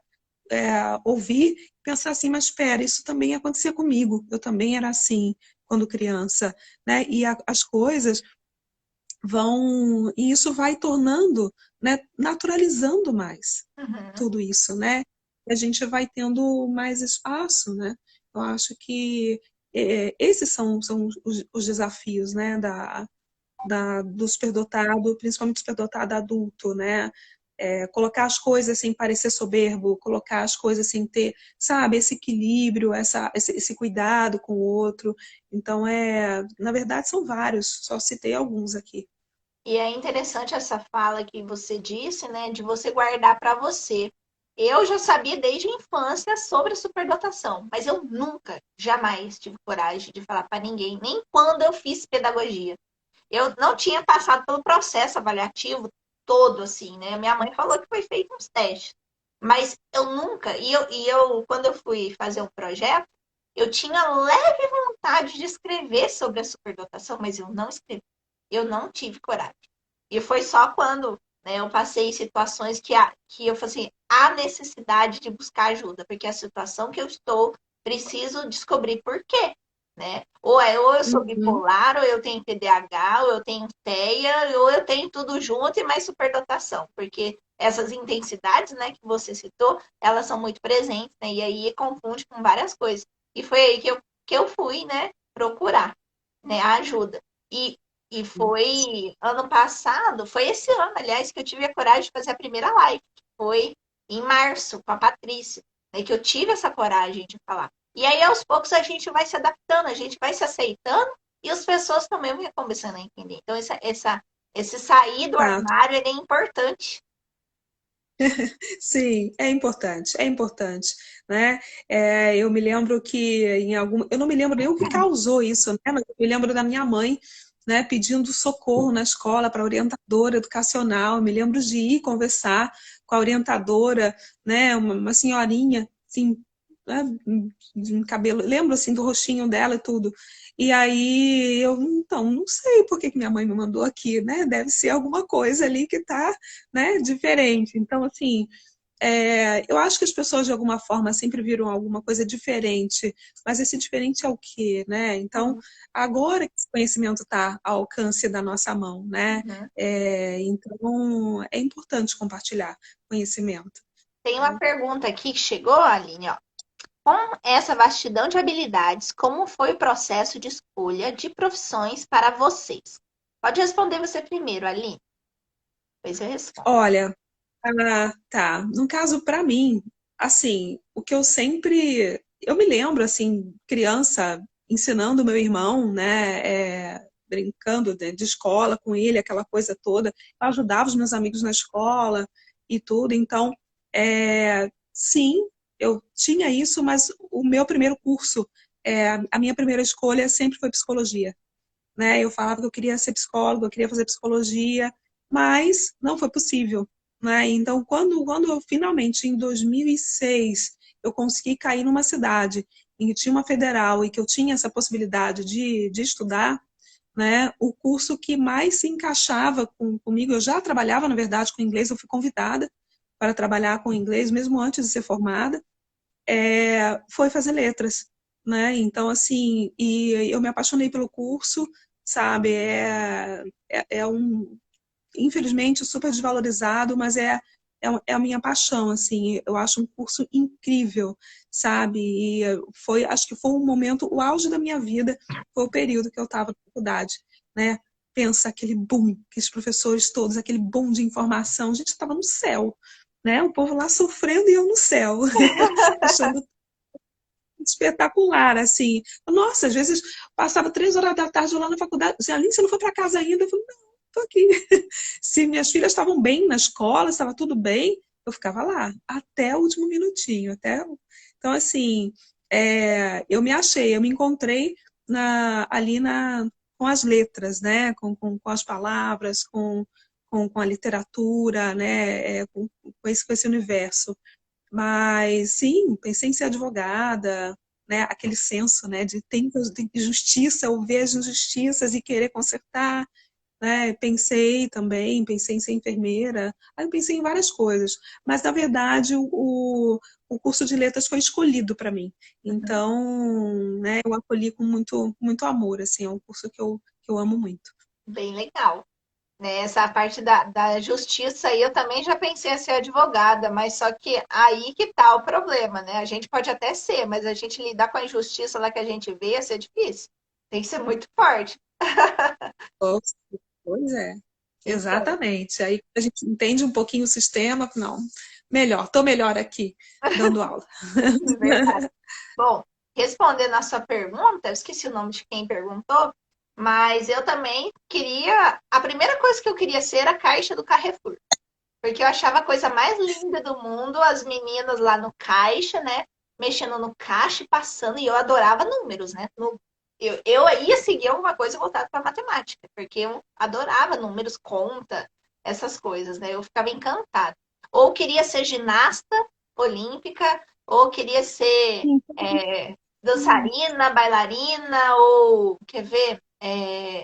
Ouvir e pensar assim: mas espera, isso também acontecia comigo, eu também era assim quando criança, né? E as coisas e isso vai tornando, né, naturalizando mais Uhum. tudo isso, né? E a gente vai tendo mais espaço, né? Eu acho que esses são os desafios, né, do superdotado, principalmente do superdotado adulto, né? Colocar as coisas sem parecer soberbo, colocar as coisas sem ter, sabe, esse equilíbrio, esse cuidado com o outro. Então, na verdade, são vários, só citei alguns aqui. E é interessante essa fala que você disse, né, de você guardar para você. Eu já sabia desde a infância sobre a superdotação, mas eu nunca, jamais tive coragem de falar para ninguém, nem quando eu fiz pedagogia. Eu não tinha passado pelo processo avaliativo todo, assim, né? Minha mãe falou que foi feito uns testes, mas eu nunca, quando eu fui fazer um projeto, eu tinha leve vontade de escrever sobre a superdotação, mas eu não escrevi. Eu não tive coragem. E foi só quando, né, eu passei em situações que eu falei assim, há necessidade de buscar ajuda, porque a situação que eu estou, preciso descobrir por quê, né? Ou eu sou Uhum. bipolar, ou eu tenho TDAH, ou eu tenho TEA, ou eu tenho tudo junto e mais superdotação, porque essas intensidades, né, que você citou, elas são muito presentes, né? E aí confunde com várias coisas. E foi aí que eu fui, né, procurar, né, a ajuda. E foi ano passado, foi esse ano, aliás, que eu tive a coragem de fazer a primeira live, que foi em março, com a Patrícia, né, que eu tive essa coragem de falar. E aí, aos poucos, a gente vai se adaptando, a gente vai se aceitando e as pessoas também vão começando a entender. Então, esse sair do Tá. armário ele é importante. Sim, é importante, né? Eu me lembro que eu não me lembro nem o que causou isso, né? Mas eu me lembro da minha mãe, né, pedindo socorro na escola para a orientadora educacional. Eu me lembro de ir conversar com a orientadora, né, uma senhorinha, assim, né, de um cabelo, lembro assim do rostinho dela e tudo. E aí eu, então, não sei por que que minha mãe me mandou aqui, né? Deve ser alguma coisa ali que tá, né, diferente. Então, assim, eu acho que as pessoas, de alguma forma, sempre viram alguma coisa diferente, mas esse diferente é o quê, né? Então, agora que esse conhecimento está ao alcance da nossa mão, né? Uhum. Então, é importante compartilhar conhecimento. Tem uma pergunta aqui que chegou, Aline, ó. Com essa vastidão de habilidades, como foi o processo de escolha de profissões para vocês? Pode responder você primeiro, Aline. Depois eu respondo. Olha, tá. No caso, para mim, assim, o que eu sempre. Eu me lembro, assim, criança, ensinando meu irmão, né? Brincando de escola com ele, aquela coisa toda. Eu ajudava os meus amigos na escola e tudo. Então, sim, eu tinha isso, mas o meu primeiro curso, a minha primeira escolha sempre foi psicologia, né? Eu falava que eu queria ser psicóloga, eu queria fazer psicologia, mas não foi possível, né? Então, quando eu finalmente, em 2006, eu consegui cair numa cidade em que tinha uma federal e que eu tinha essa possibilidade de estudar, né? O curso que mais se encaixava comigo, eu já trabalhava, na verdade, com inglês, eu fui convidada para trabalhar com inglês, mesmo antes de ser formada, foi fazer letras, né? Então, assim, e eu me apaixonei pelo curso, sabe? Infelizmente, super desvalorizado, mas é a minha paixão, assim. Eu acho um curso incrível, sabe? Acho que foi um momento, o auge da minha vida foi o período que eu estava na faculdade, né? Pensa aquele boom, aqueles professores todos, aquele boom de informação, a gente estava no céu, né? O povo lá sofrendo e eu no céu, achando espetacular, assim. Nossa, às vezes passava 3 horas da tarde lá na faculdade. Aline, você não foi para casa ainda? Eu falei, não, tô aqui. Se minhas filhas estavam bem na escola, estava tudo bem, eu ficava lá, até o último minutinho. Então, assim, eu me achei, eu me encontrei ali com as letras, né? Com as palavras, com a literatura, né? Com esse universo. Mas sim, pensei em ser advogada, né? Aquele senso, né? De tem justiça, ou ver as injustiças e querer consertar, né? Pensei em ser enfermeira, aí eu pensei em várias coisas, mas na verdade o curso de letras foi escolhido para mim. Uhum. Então, né? Eu acolhi com muito, muito amor, assim, é um curso que eu amo muito. Bem legal. né? Essa parte da justiça aí eu também já pensei em ser advogada, mas só que aí que tá o problema, né? A gente pode até ser, mas a gente lidar com a injustiça lá que a gente vê ia ser difícil. Tem que ser muito forte. Pois é, Então, exatamente. Aí a gente entende um pouquinho o sistema, não, melhor, tô melhor aqui, dando aula. verdade. Bom, respondendo a sua pergunta, eu esqueci o nome de quem perguntou, mas eu também queria. A primeira coisa que eu queria ser era a caixa do Carrefour. Porque eu achava a coisa mais linda do mundo, as meninas lá no caixa, né? Mexendo no caixa e passando, e eu adorava números, né? Eu ia seguir alguma coisa voltada para matemática, porque eu adorava números, conta, essas coisas, né? Eu ficava encantada. Ou queria ser ginasta olímpica, ou queria ser dançarina, bailarina, ou quer ver?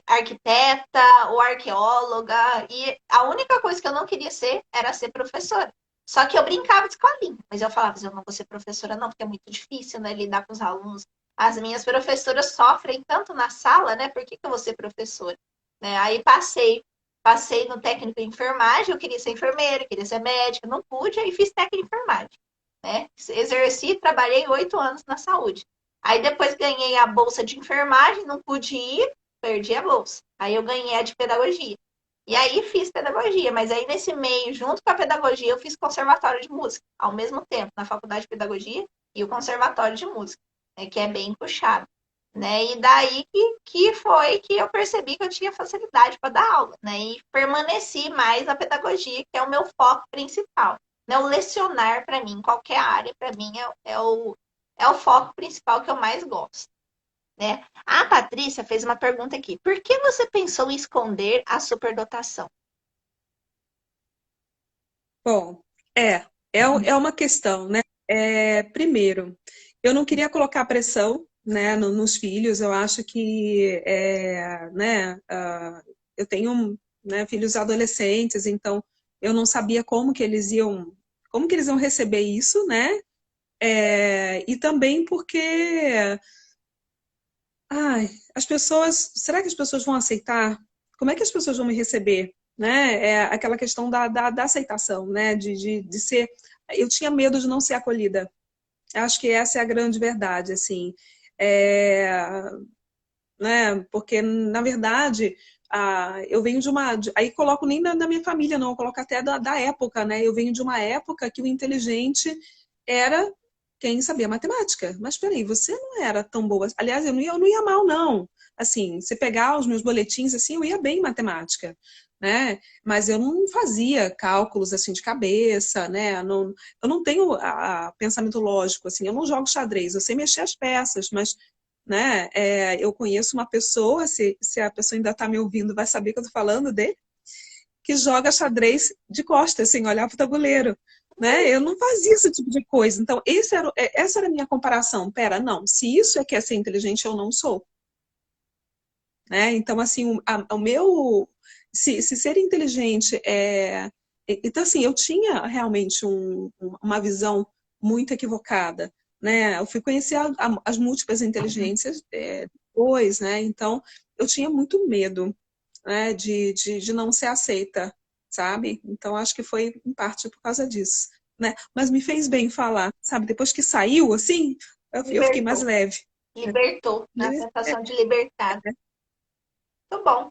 Arquiteta ou arqueóloga. E a única coisa que eu não queria ser era ser professora. Só que eu brincava de escolinha, mas eu falava, eu não vou ser professora, não, porque é muito difícil, né? Lidar com os alunos. As minhas professoras sofrem tanto na sala, né? Por que, que eu vou ser professora? Né? Aí passei no técnico em enfermagem, eu queria ser enfermeira, queria ser médica, não pude, aí fiz técnico em enfermagem. Né? Exerci, trabalhei 8 anos na saúde. Aí depois ganhei a bolsa de enfermagem, não pude ir, perdi a bolsa. Aí eu ganhei a de pedagogia. E aí fiz pedagogia, mas aí nesse meio, junto com a pedagogia, eu fiz conservatório de música, ao mesmo tempo, na faculdade de pedagogia e o conservatório de música, né, que é bem puxado. Né? E daí que foi que eu percebi que eu tinha facilidade para dar aula, né? E permaneci mais na pedagogia, que é o meu foco principal. Né? O lecionar, para mim, qualquer área, para mim, é o foco principal que eu mais gosto. Né? A Patrícia fez uma pergunta aqui. Por que você pensou em esconder a superdotação? Bom, é uma questão, né? Primeiro, eu não queria colocar pressão, né, nos filhos. Eu acho que, né, eu tenho, né, filhos adolescentes, então eu não sabia como que eles iam receber isso, né? E também porque, ai, será que as pessoas vão aceitar? Como é que as pessoas vão me receber? Né? É aquela questão da aceitação, né? De ser. Eu tinha medo de não ser acolhida. Acho que essa é a grande verdade, assim. É, né? Porque, na verdade, eu venho de uma. Aí coloco nem na minha família, não, eu coloco até da época, né? Eu venho de uma época que o inteligente era quem sabia matemática. Mas peraí, você não era tão boa. Aliás, eu não ia mal, não. Assim, se pegar os meus boletins, assim, eu ia bem em matemática. Né? Mas eu não fazia cálculos assim de cabeça, né? Não, eu não tenho pensamento lógico, assim, eu não jogo xadrez, eu sei mexer as peças, mas né? Eu conheço uma pessoa, se a pessoa ainda está me ouvindo, vai saber que eu estou falando dele, que joga xadrez de costas, sem olhar para o tabuleiro. Né? Eu não fazia esse tipo de coisa. Então, essa era a minha comparação. Pera, não, se isso é que é ser inteligente, eu não sou. Né? Então, assim, o meu. Se ser inteligente é. Então, assim, eu tinha realmente uma visão muito equivocada. Né? Eu fui conhecer as múltiplas inteligências depois, né? Então, eu tinha muito medo, né? De não ser aceita, sabe? Então, acho que foi em parte por causa disso. Né? Mas me fez bem falar, sabe? Depois que saiu, assim, eu fiquei mais Libertou. leve. Libertou, na Né? sensação de liberdade. Muito bom.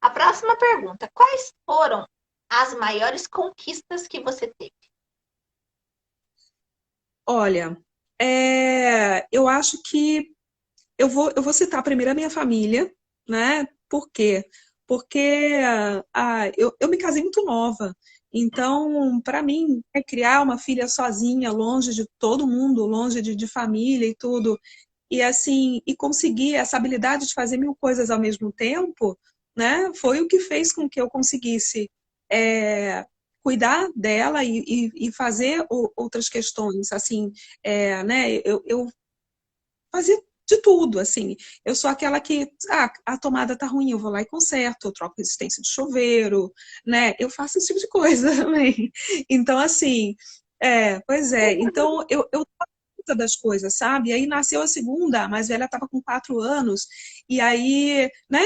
A próxima pergunta: quais foram as maiores conquistas que você teve? Olha, eu acho que eu vou citar primeiro a minha família, né? Por quê? Porque eu me casei muito nova. Então, para mim, criar uma filha sozinha, longe de todo mundo, longe de família e tudo, e assim, e conseguir essa habilidade de fazer mil coisas ao mesmo tempo, né? Foi o que fez com que eu conseguisse é, cuidar dela e fazer outras questões, assim, né? Eu fazia de tudo, assim. Eu sou aquela que, a tomada tá ruim, eu vou lá e conserto, eu troco resistência de chuveiro, né? Eu faço esse tipo de coisa também. Então, assim, pois é. Então, eu dou conta das coisas, sabe? E aí nasceu a segunda, a mais velha estava com 4 anos, e aí, né?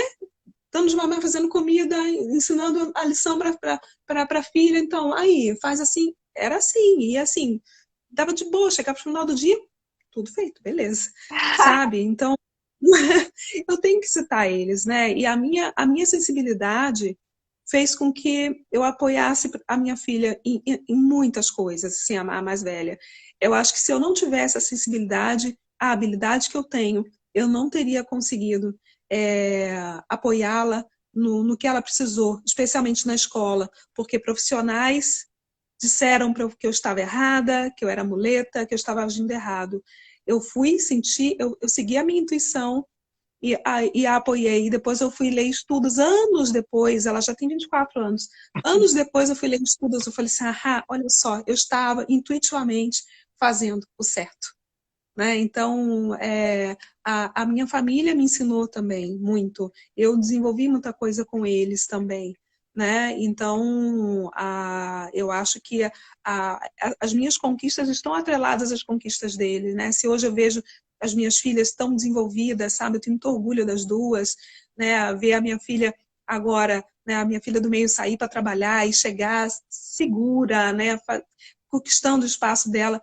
dando de mamar, fazendo comida, ensinando a lição para a filha. Então, aí, faz assim. Era assim, e assim, dava de boa, chegava pro final do dia, tudo feito, beleza. Sabe? Então, eu tenho que citar eles, né? E a minha sensibilidade fez com que eu apoiasse a minha filha em muitas coisas, assim, a mais velha. Eu acho que se eu não tivesse a sensibilidade, a habilidade que eu tenho, eu não teria conseguido apoiá-la no que ela precisou, especialmente na escola, porque profissionais disseram para eu que eu estava errada, que eu era muleta, que eu estava agindo errado. Eu fui sentir, eu segui a minha intuição e a apoiei. Depois eu fui ler estudos, anos depois, ela já tem 24 anos. Anos depois eu fui ler estudos, eu falei assim, olha só, eu estava intuitivamente fazendo o certo. Né? Então, a minha família me ensinou também muito. Eu desenvolvi muita coisa com eles também. Né? Então, eu acho que as minhas conquistas estão atreladas às conquistas deles. Né? Se hoje eu vejo as minhas filhas tão desenvolvidas, sabe? Eu tenho muito orgulho das duas. Né? Ver a minha filha agora, né? A minha filha do meio sair para trabalhar e chegar segura, né? Conquistando o espaço dela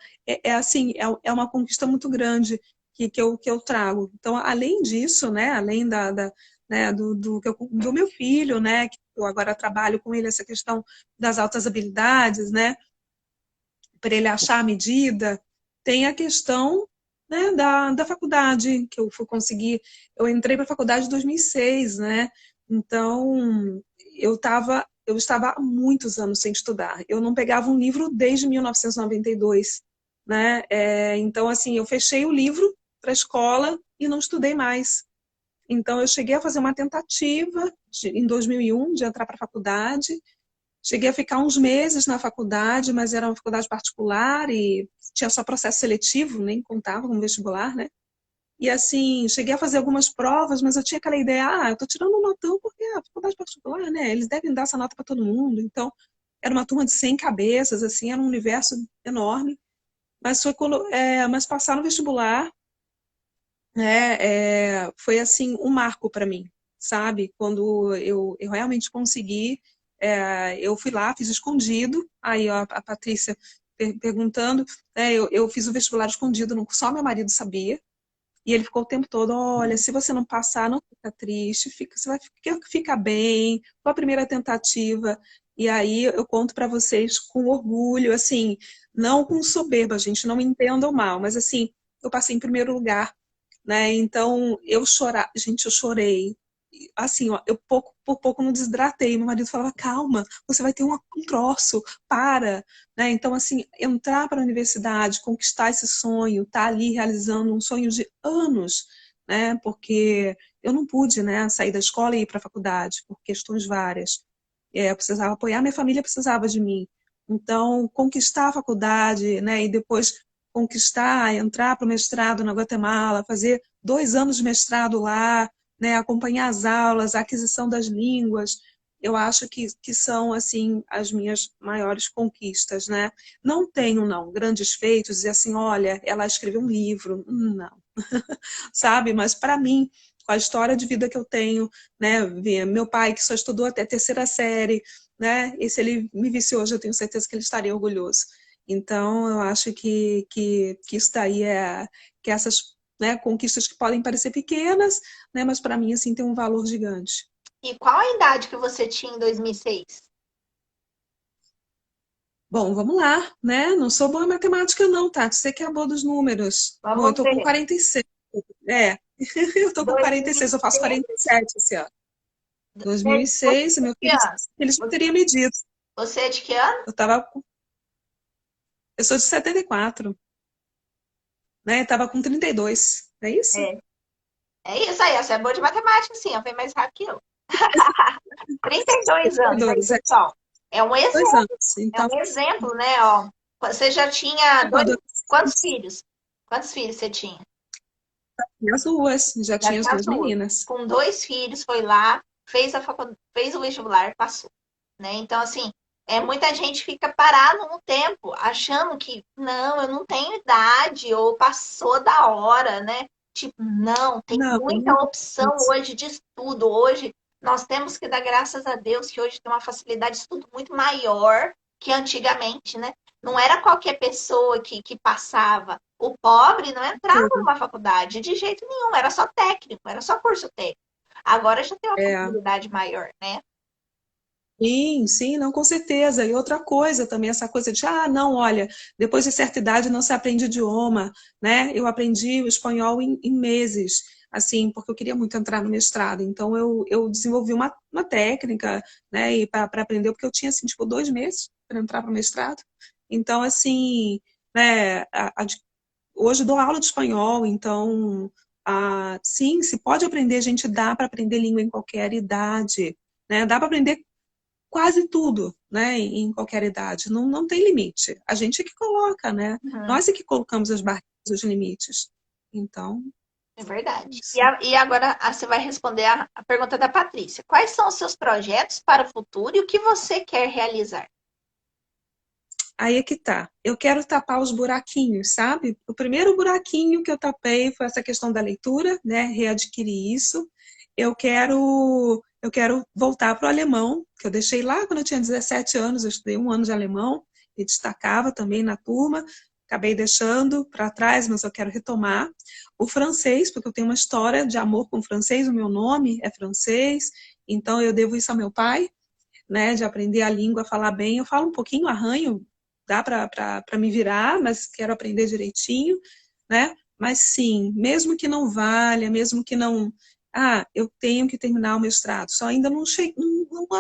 assim, é uma conquista muito grande que eu trago. Então, além disso, né, além né, do meu filho, né, que eu agora trabalho com ele essa questão das altas habilidades, né, para ele achar a medida, tem a questão, né, da faculdade, que eu fui conseguir, eu entrei para a faculdade em 2006, né, então eu estava há muitos anos sem estudar, eu não pegava um livro desde 1992, né, então assim, eu fechei o livro para a escola e não estudei mais, então eu cheguei a fazer uma tentativa em 2001 de entrar para a faculdade. Cheguei a ficar uns meses na faculdade, mas era uma faculdade particular e tinha só processo seletivo, nem contava com vestibular, né? E assim, cheguei a fazer algumas provas, mas eu tinha aquela ideia, eu tô tirando um notão porque é a faculdade particular, né? Eles devem dar essa nota para todo mundo. Então, era uma turma de 100 cabeças, assim, era um universo enorme. Mas foi mas passar no vestibular, né, foi assim um marco para mim, sabe? Quando eu realmente consegui, eu fui lá, fiz escondido, aí ó, a Patrícia perguntando, eu fiz o vestibular escondido, só meu marido sabia, e ele ficou o tempo todo, olha, se você não passar, não fica triste, você vai ficar bem, foi a primeira tentativa, e aí eu conto para vocês com orgulho, assim, não com soberba, gente, não me entendam mal, mas assim, eu passei em primeiro lugar, né? Então, gente, eu chorei. Assim, ó, eu por pouco não desidratei. Meu marido falava, calma, você vai ter um troço, para. Né? Então, assim, entrar para a universidade, conquistar esse sonho, estar tá ali realizando um sonho de anos, né? Porque eu não pude, né, sair da escola e ir para a faculdade, por questões várias. Eu precisava apoiar, minha família precisava de mim. Então, conquistar a faculdade, né, e depois conquistar, entrar para o mestrado na Guatemala, fazer 2 anos de mestrado lá, né, acompanhar as aulas, a aquisição das línguas, eu acho que são assim as minhas maiores conquistas, né? Não tenho não grandes feitos e assim, olha, ela escreveu um livro, não, sabe? Mas para mim, com a história de vida que eu tenho, né? Meu pai que só estudou até a terceira série, né? E se ele me visse hoje, eu tenho certeza que ele estaria orgulhoso. Então, eu acho que isso daí que essas, né, conquistas que podem parecer pequenas, né, mas para mim assim tem um valor gigante. E qual a idade que você tinha em 2006? Bom, vamos lá, né? Não sou boa em matemática não, tá? Você que é boa dos números. Bom, eu Vamos tô com ver. 46. É, eu tô com 46, eu faço 2006, 47 esse ano. você 2006, é de meu que filho, ano? eles me teriam medido. Você é de que ano? Eu tava, eu sou de 74, né? Eu tava com 32, é isso? É. É isso aí, você é boa de matemática, sim, ela foi mais rápido que eu. 32 anos aí, 32, pessoal. É um dois exemplo, anos. é Então, um exemplo, né? Ó, você já tinha foi quando eu quantos filhos? Quantos filhos você tinha? tinha as duas, já Já tinha as tinha as duas duas. meninas. Com 2 filhos, foi lá, fez o vestibular, passou. Né? Então, assim, muita gente fica parado no tempo, achando que não, eu não tenho idade, ou passou da hora, né? Tipo, não, tem Não, muita opção hoje de estudo. Hoje, nós temos que dar graças a Deus que hoje tem uma facilidade de estudo muito maior que antigamente, né? Não era qualquer pessoa que passava. O pobre não entrava numa faculdade de jeito nenhum, era só técnico, era só curso técnico. Agora já tem uma É. facilidade maior, né? Sim, sim, não, com certeza. E outra coisa também, essa coisa de, não, olha, depois de certa idade não se aprende idioma, né? Eu aprendi o espanhol em meses, assim, porque eu queria muito entrar no mestrado. Então, eu desenvolvi uma técnica, né, e para aprender, porque eu tinha, assim, tipo, 2 meses para entrar para o mestrado. Então, assim, né, hoje eu dou aula de espanhol, então, sim, se pode aprender, a gente dá para aprender língua em qualquer idade, né? Dá para aprender quase tudo, né, em qualquer idade. Não, não tem limite. A gente é que coloca, né? Uhum, Nós é que colocamos as barreiras, os limites. Então, é verdade. E, isso. e agora você vai responder a pergunta da Patrícia. Quais são os seus projetos para o futuro e o que você quer realizar? Aí é que tá. Eu quero tapar os buraquinhos, sabe? O primeiro buraquinho que eu tapei foi essa questão da leitura, né? Readquirir isso. Eu quero voltar para o alemão, que eu deixei lá quando eu tinha 17 anos, eu estudei 1 ano de alemão e destacava também na turma. Acabei deixando para trás, mas eu quero retomar. O francês, porque eu tenho uma história de amor com o francês, o meu nome é francês, então eu devo isso ao meu pai, né, de aprender a língua, falar bem. Eu falo um pouquinho, arranho, dá para me virar, mas quero aprender direitinho, né? Mas sim, mesmo que não valha, mesmo que não. Eu tenho que terminar o mestrado, só ainda não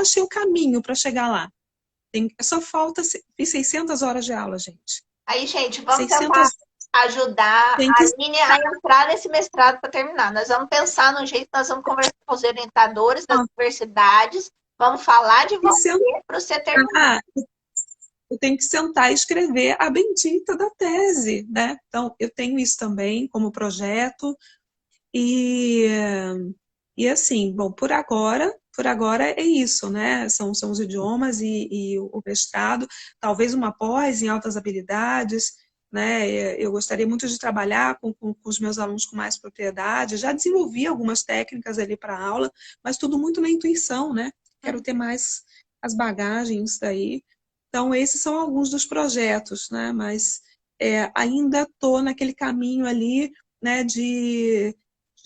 achei o caminho para chegar lá. Só falta 600 horas de aula, gente. Aí, gente, vamos tentar 600 ajudar tem a que. Aline a entrar nesse mestrado para terminar. Nós vamos pensar no jeito, nós vamos conversar com os orientadores das universidades, vamos falar de você para você terminar. Ah, eu tenho que sentar e escrever a bendita da tese, né? Então, eu tenho isso também como projeto. E, e assim, bom, por agora é isso, né? São os idiomas e o mestrado, talvez uma pós em altas habilidades, né? Eu gostaria muito de trabalhar com os meus alunos com mais propriedade. Já desenvolvi algumas técnicas ali para aula, mas tudo muito na intuição, né? Quero ter mais as bagagens daí. Então, esses são alguns dos projetos, né? Mas ainda estou naquele caminho ali, né, de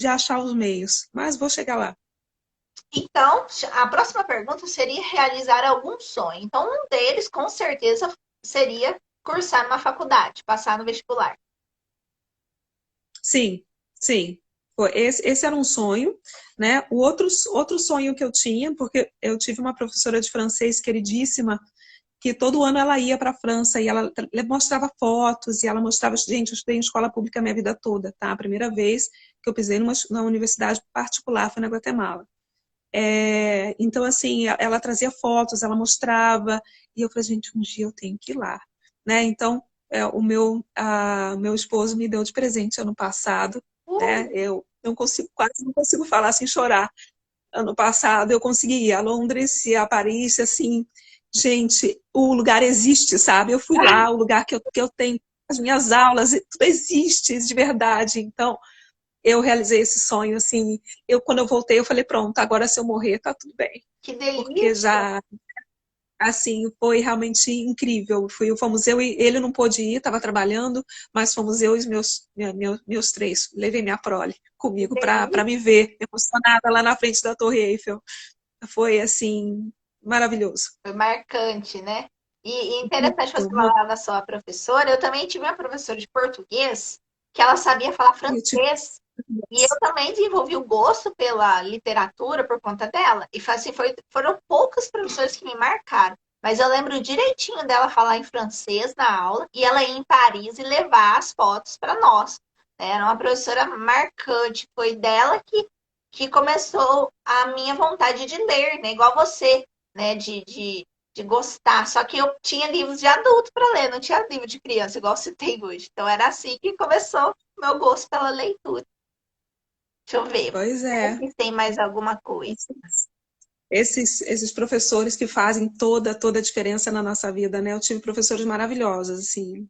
achar os meios. Mas vou chegar lá. Então, a próxima pergunta seria realizar algum sonho. Então, um deles, com certeza, seria cursar numa faculdade, passar no vestibular. Sim, sim. Pô, esse era um sonho, né? O outro sonho que eu tinha, porque eu tive uma professora de francês queridíssima, que todo ano ela ia para a França e ela mostrava fotos e ela mostrava, gente, eu estudei em escola pública a minha vida toda, tá? A primeira vez que eu pisei numa universidade particular foi na Guatemala. Então, assim, ela trazia fotos, ela mostrava, e eu falei, gente, um dia eu tenho que ir lá, né? Então, meu esposo me deu de presente ano passado, né? Eu não consigo, quase não consigo falar sem chorar. Ano passado eu consegui ir a Londres e a Paris, assim, gente, o lugar existe, sabe? Eu fui lá, o lugar que eu tenho as minhas aulas, tudo existe de verdade. Então, eu realizei esse sonho, assim, quando eu voltei, eu falei, pronto, agora se eu morrer, tá tudo bem. Que Porque delícia! já, assim, foi realmente incrível. Fomos eu e ele não pôde ir, estava trabalhando, mas fomos eu e os meus três. Levei minha prole Que comigo para delícia! me ver emocionada lá na frente da Torre Eiffel. Foi, assim, maravilhoso. Foi marcante, né? E interessante você Muito, falar da sua professora. Eu também tive uma professora de português que ela sabia falar eu tive francês. E eu também desenvolvi o gosto pela literatura por conta dela. E assim, foram poucos professores que me marcaram. Mas eu lembro direitinho dela falar em francês na aula e ela ir em Paris e levar as fotos para nós. Era uma professora marcante. Foi dela que começou a minha vontade de ler, né? Igual você, né? De gostar. Só que eu tinha livros de adulto para ler, não tinha livro de criança, igual você tem hoje. Então era assim que começou o meu gosto pela leitura. Deixa eu ver. Pois é. Se tem mais alguma coisa. Esses professores que fazem toda a diferença na nossa vida, né? Eu tive professores maravilhosos, assim,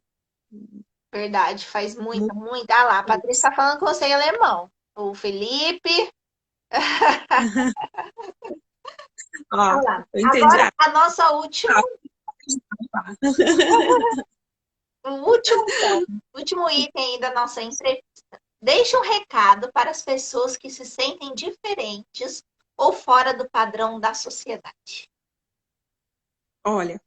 Verdade, faz muita, muito muita. Ah lá, a Patrícia bons. está falando com você em alemão. O Felipe. Ó, Olha lá. eu entendi. Agora, a nossa última, Tá. o último ponto, o último item aí da nossa entrevista. Deixe um recado para as pessoas que se sentem diferentes ou fora do padrão da sociedade. Olha,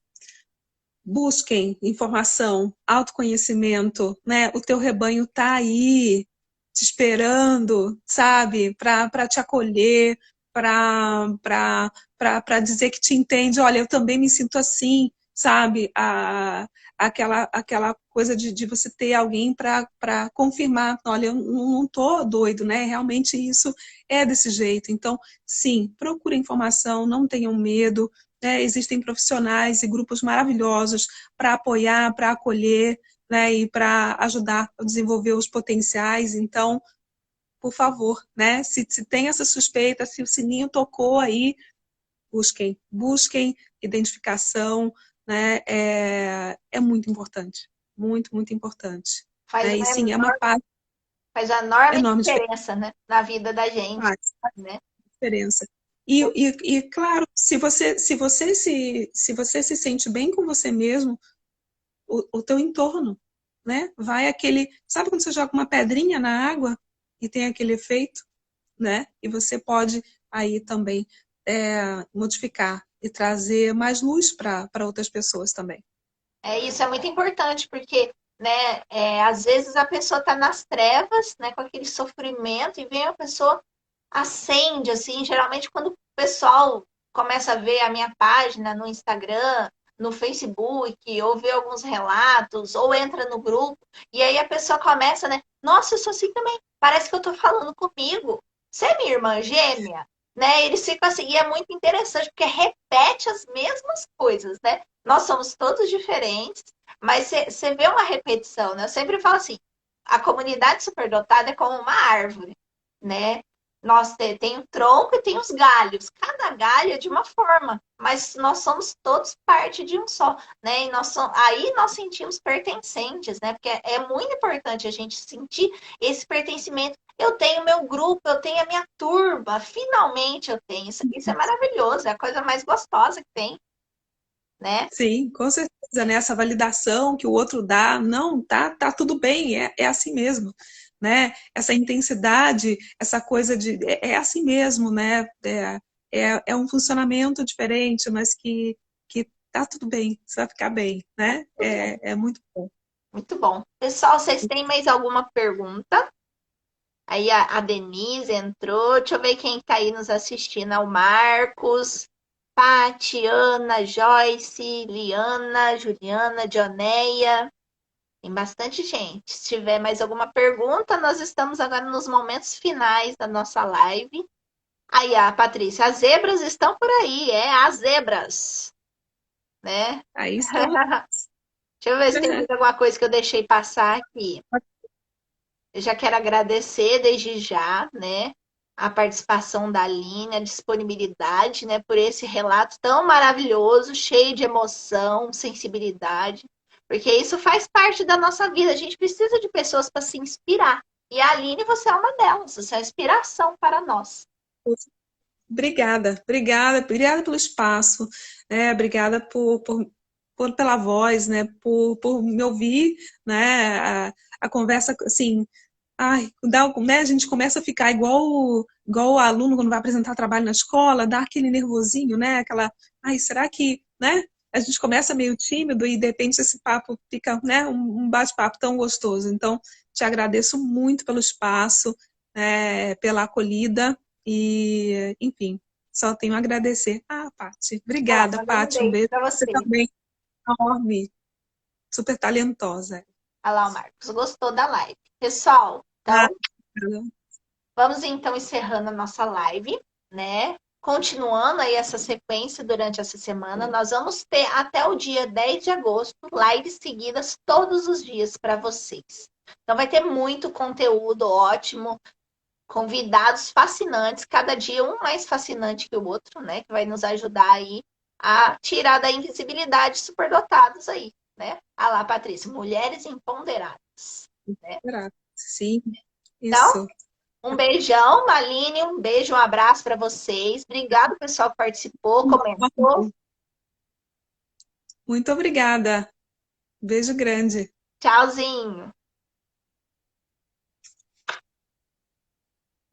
busquem informação, autoconhecimento, né? O teu rebanho tá aí te esperando, sabe? Para te acolher, para dizer que te entende. Olha, eu também me sinto assim, sabe? Aquela coisa de você ter alguém para confirmar. Olha, eu não tô doido, né? Realmente isso é desse jeito. Então, sim, procure informação, não tenham medo, né? Existem profissionais e grupos maravilhosos para apoiar, para acolher, né? E para ajudar a desenvolver os potenciais. Então, por favor, né? Se tem essa suspeita, se o sininho tocou aí, busquem identificação, né? É muito importante, muito importante. Faz Né? E sim, é uma, uma parte faz uma enorme enorme de diferença, né, na vida da gente, faz né? diferença. E claro, se você se sente bem com você mesmo, o teu entorno, né? Vai aquele, sabe quando você joga uma pedrinha na água e tem aquele efeito, né? E você pode aí também modificar e trazer mais luz para outras pessoas também. Isso é muito importante, porque, né, às vezes a pessoa está nas trevas, né, com aquele sofrimento, e vem a pessoa acende, assim, geralmente quando o pessoal começa a ver a minha página no Instagram, no Facebook, ou vê alguns relatos, ou entra no grupo, e aí a pessoa começa, né, nossa, eu sou assim também, parece que eu tô falando comigo, você é minha irmã gêmea? Né, eles ficam assim, e é muito interessante, porque repete as mesmas coisas, né? Nós somos todos diferentes, mas você vê uma repetição, né? Eu sempre falo assim, a comunidade superdotada é como uma árvore, né? Nós tem o tronco e tem os galhos. Cada galho é de uma forma, mas nós somos todos parte de um só, né? E aí nós sentimos pertencentes, né? Porque é muito importante a gente sentir esse pertencimento. Eu tenho meu grupo, eu tenho a minha turma, finalmente eu tenho. Isso é maravilhoso, é a coisa mais gostosa que tem, né? Sim, com certeza, né? Essa validação que o outro dá, não, tá tudo bem, é assim mesmo, né? Essa intensidade, essa coisa é assim mesmo, né? É um funcionamento diferente, mas que tá tudo bem, você vai ficar bem, né? Tudo bem. É muito bom. Muito bom. Pessoal, vocês têm mais alguma pergunta? Aí a Denise entrou. Deixa eu ver quem está aí nos assistindo. É o Marcos, Paty, Ana, Joyce, Liana, Juliana, Dioneia. Tem bastante gente. Se tiver mais alguma pergunta, nós estamos agora nos momentos finais da nossa live. Aí, a Patrícia, as zebras estão por aí, as zebras, né? Aí estão. Deixa eu ver se tem mais alguma coisa que eu deixei passar aqui. Eu já quero agradecer desde já, né, a participação da Aline, a disponibilidade, né, por esse relato tão maravilhoso, cheio de emoção, sensibilidade, porque isso faz parte da nossa vida. A gente precisa de pessoas para se inspirar. E a Aline, você é uma delas, você é uma inspiração para nós. Obrigada pelo espaço, né? Obrigada pela voz, né? Por me ouvir, né? A conversa, assim, ai, né? A gente começa a ficar igual o aluno quando vai apresentar trabalho na escola, dá aquele nervosinho, né? Ai, será que, né? A gente começa meio tímido e de repente esse papo fica, né? Um bate-papo tão gostoso. Então, te agradeço muito pelo espaço, pela acolhida. E, enfim, só tenho a agradecer. Paty. Ah, Obrigada, mandando um Paty. Um beijo beijo. para Você você. também, enorme, super talentosa. Olha lá, o Marcos, gostou da live. Pessoal, Ah, então vamos então encerrando a nossa live, né? Continuando aí essa sequência durante essa semana, nós vamos ter até o dia 10 de agosto lives seguidas todos os dias para vocês. Então vai ter muito conteúdo ótimo, convidados fascinantes, cada dia um mais fascinante que o outro, né? Que vai nos ajudar aí a tirar da invisibilidade superdotados aí, né? Ah lá, Patrícia, mulheres empoderadas, né? sim, Então, isso. Um beijão, Maline, um beijo, um abraço para vocês. Obrigado, pessoal, que participou, comentou. Muito obrigada. Beijo grande. Tchauzinho.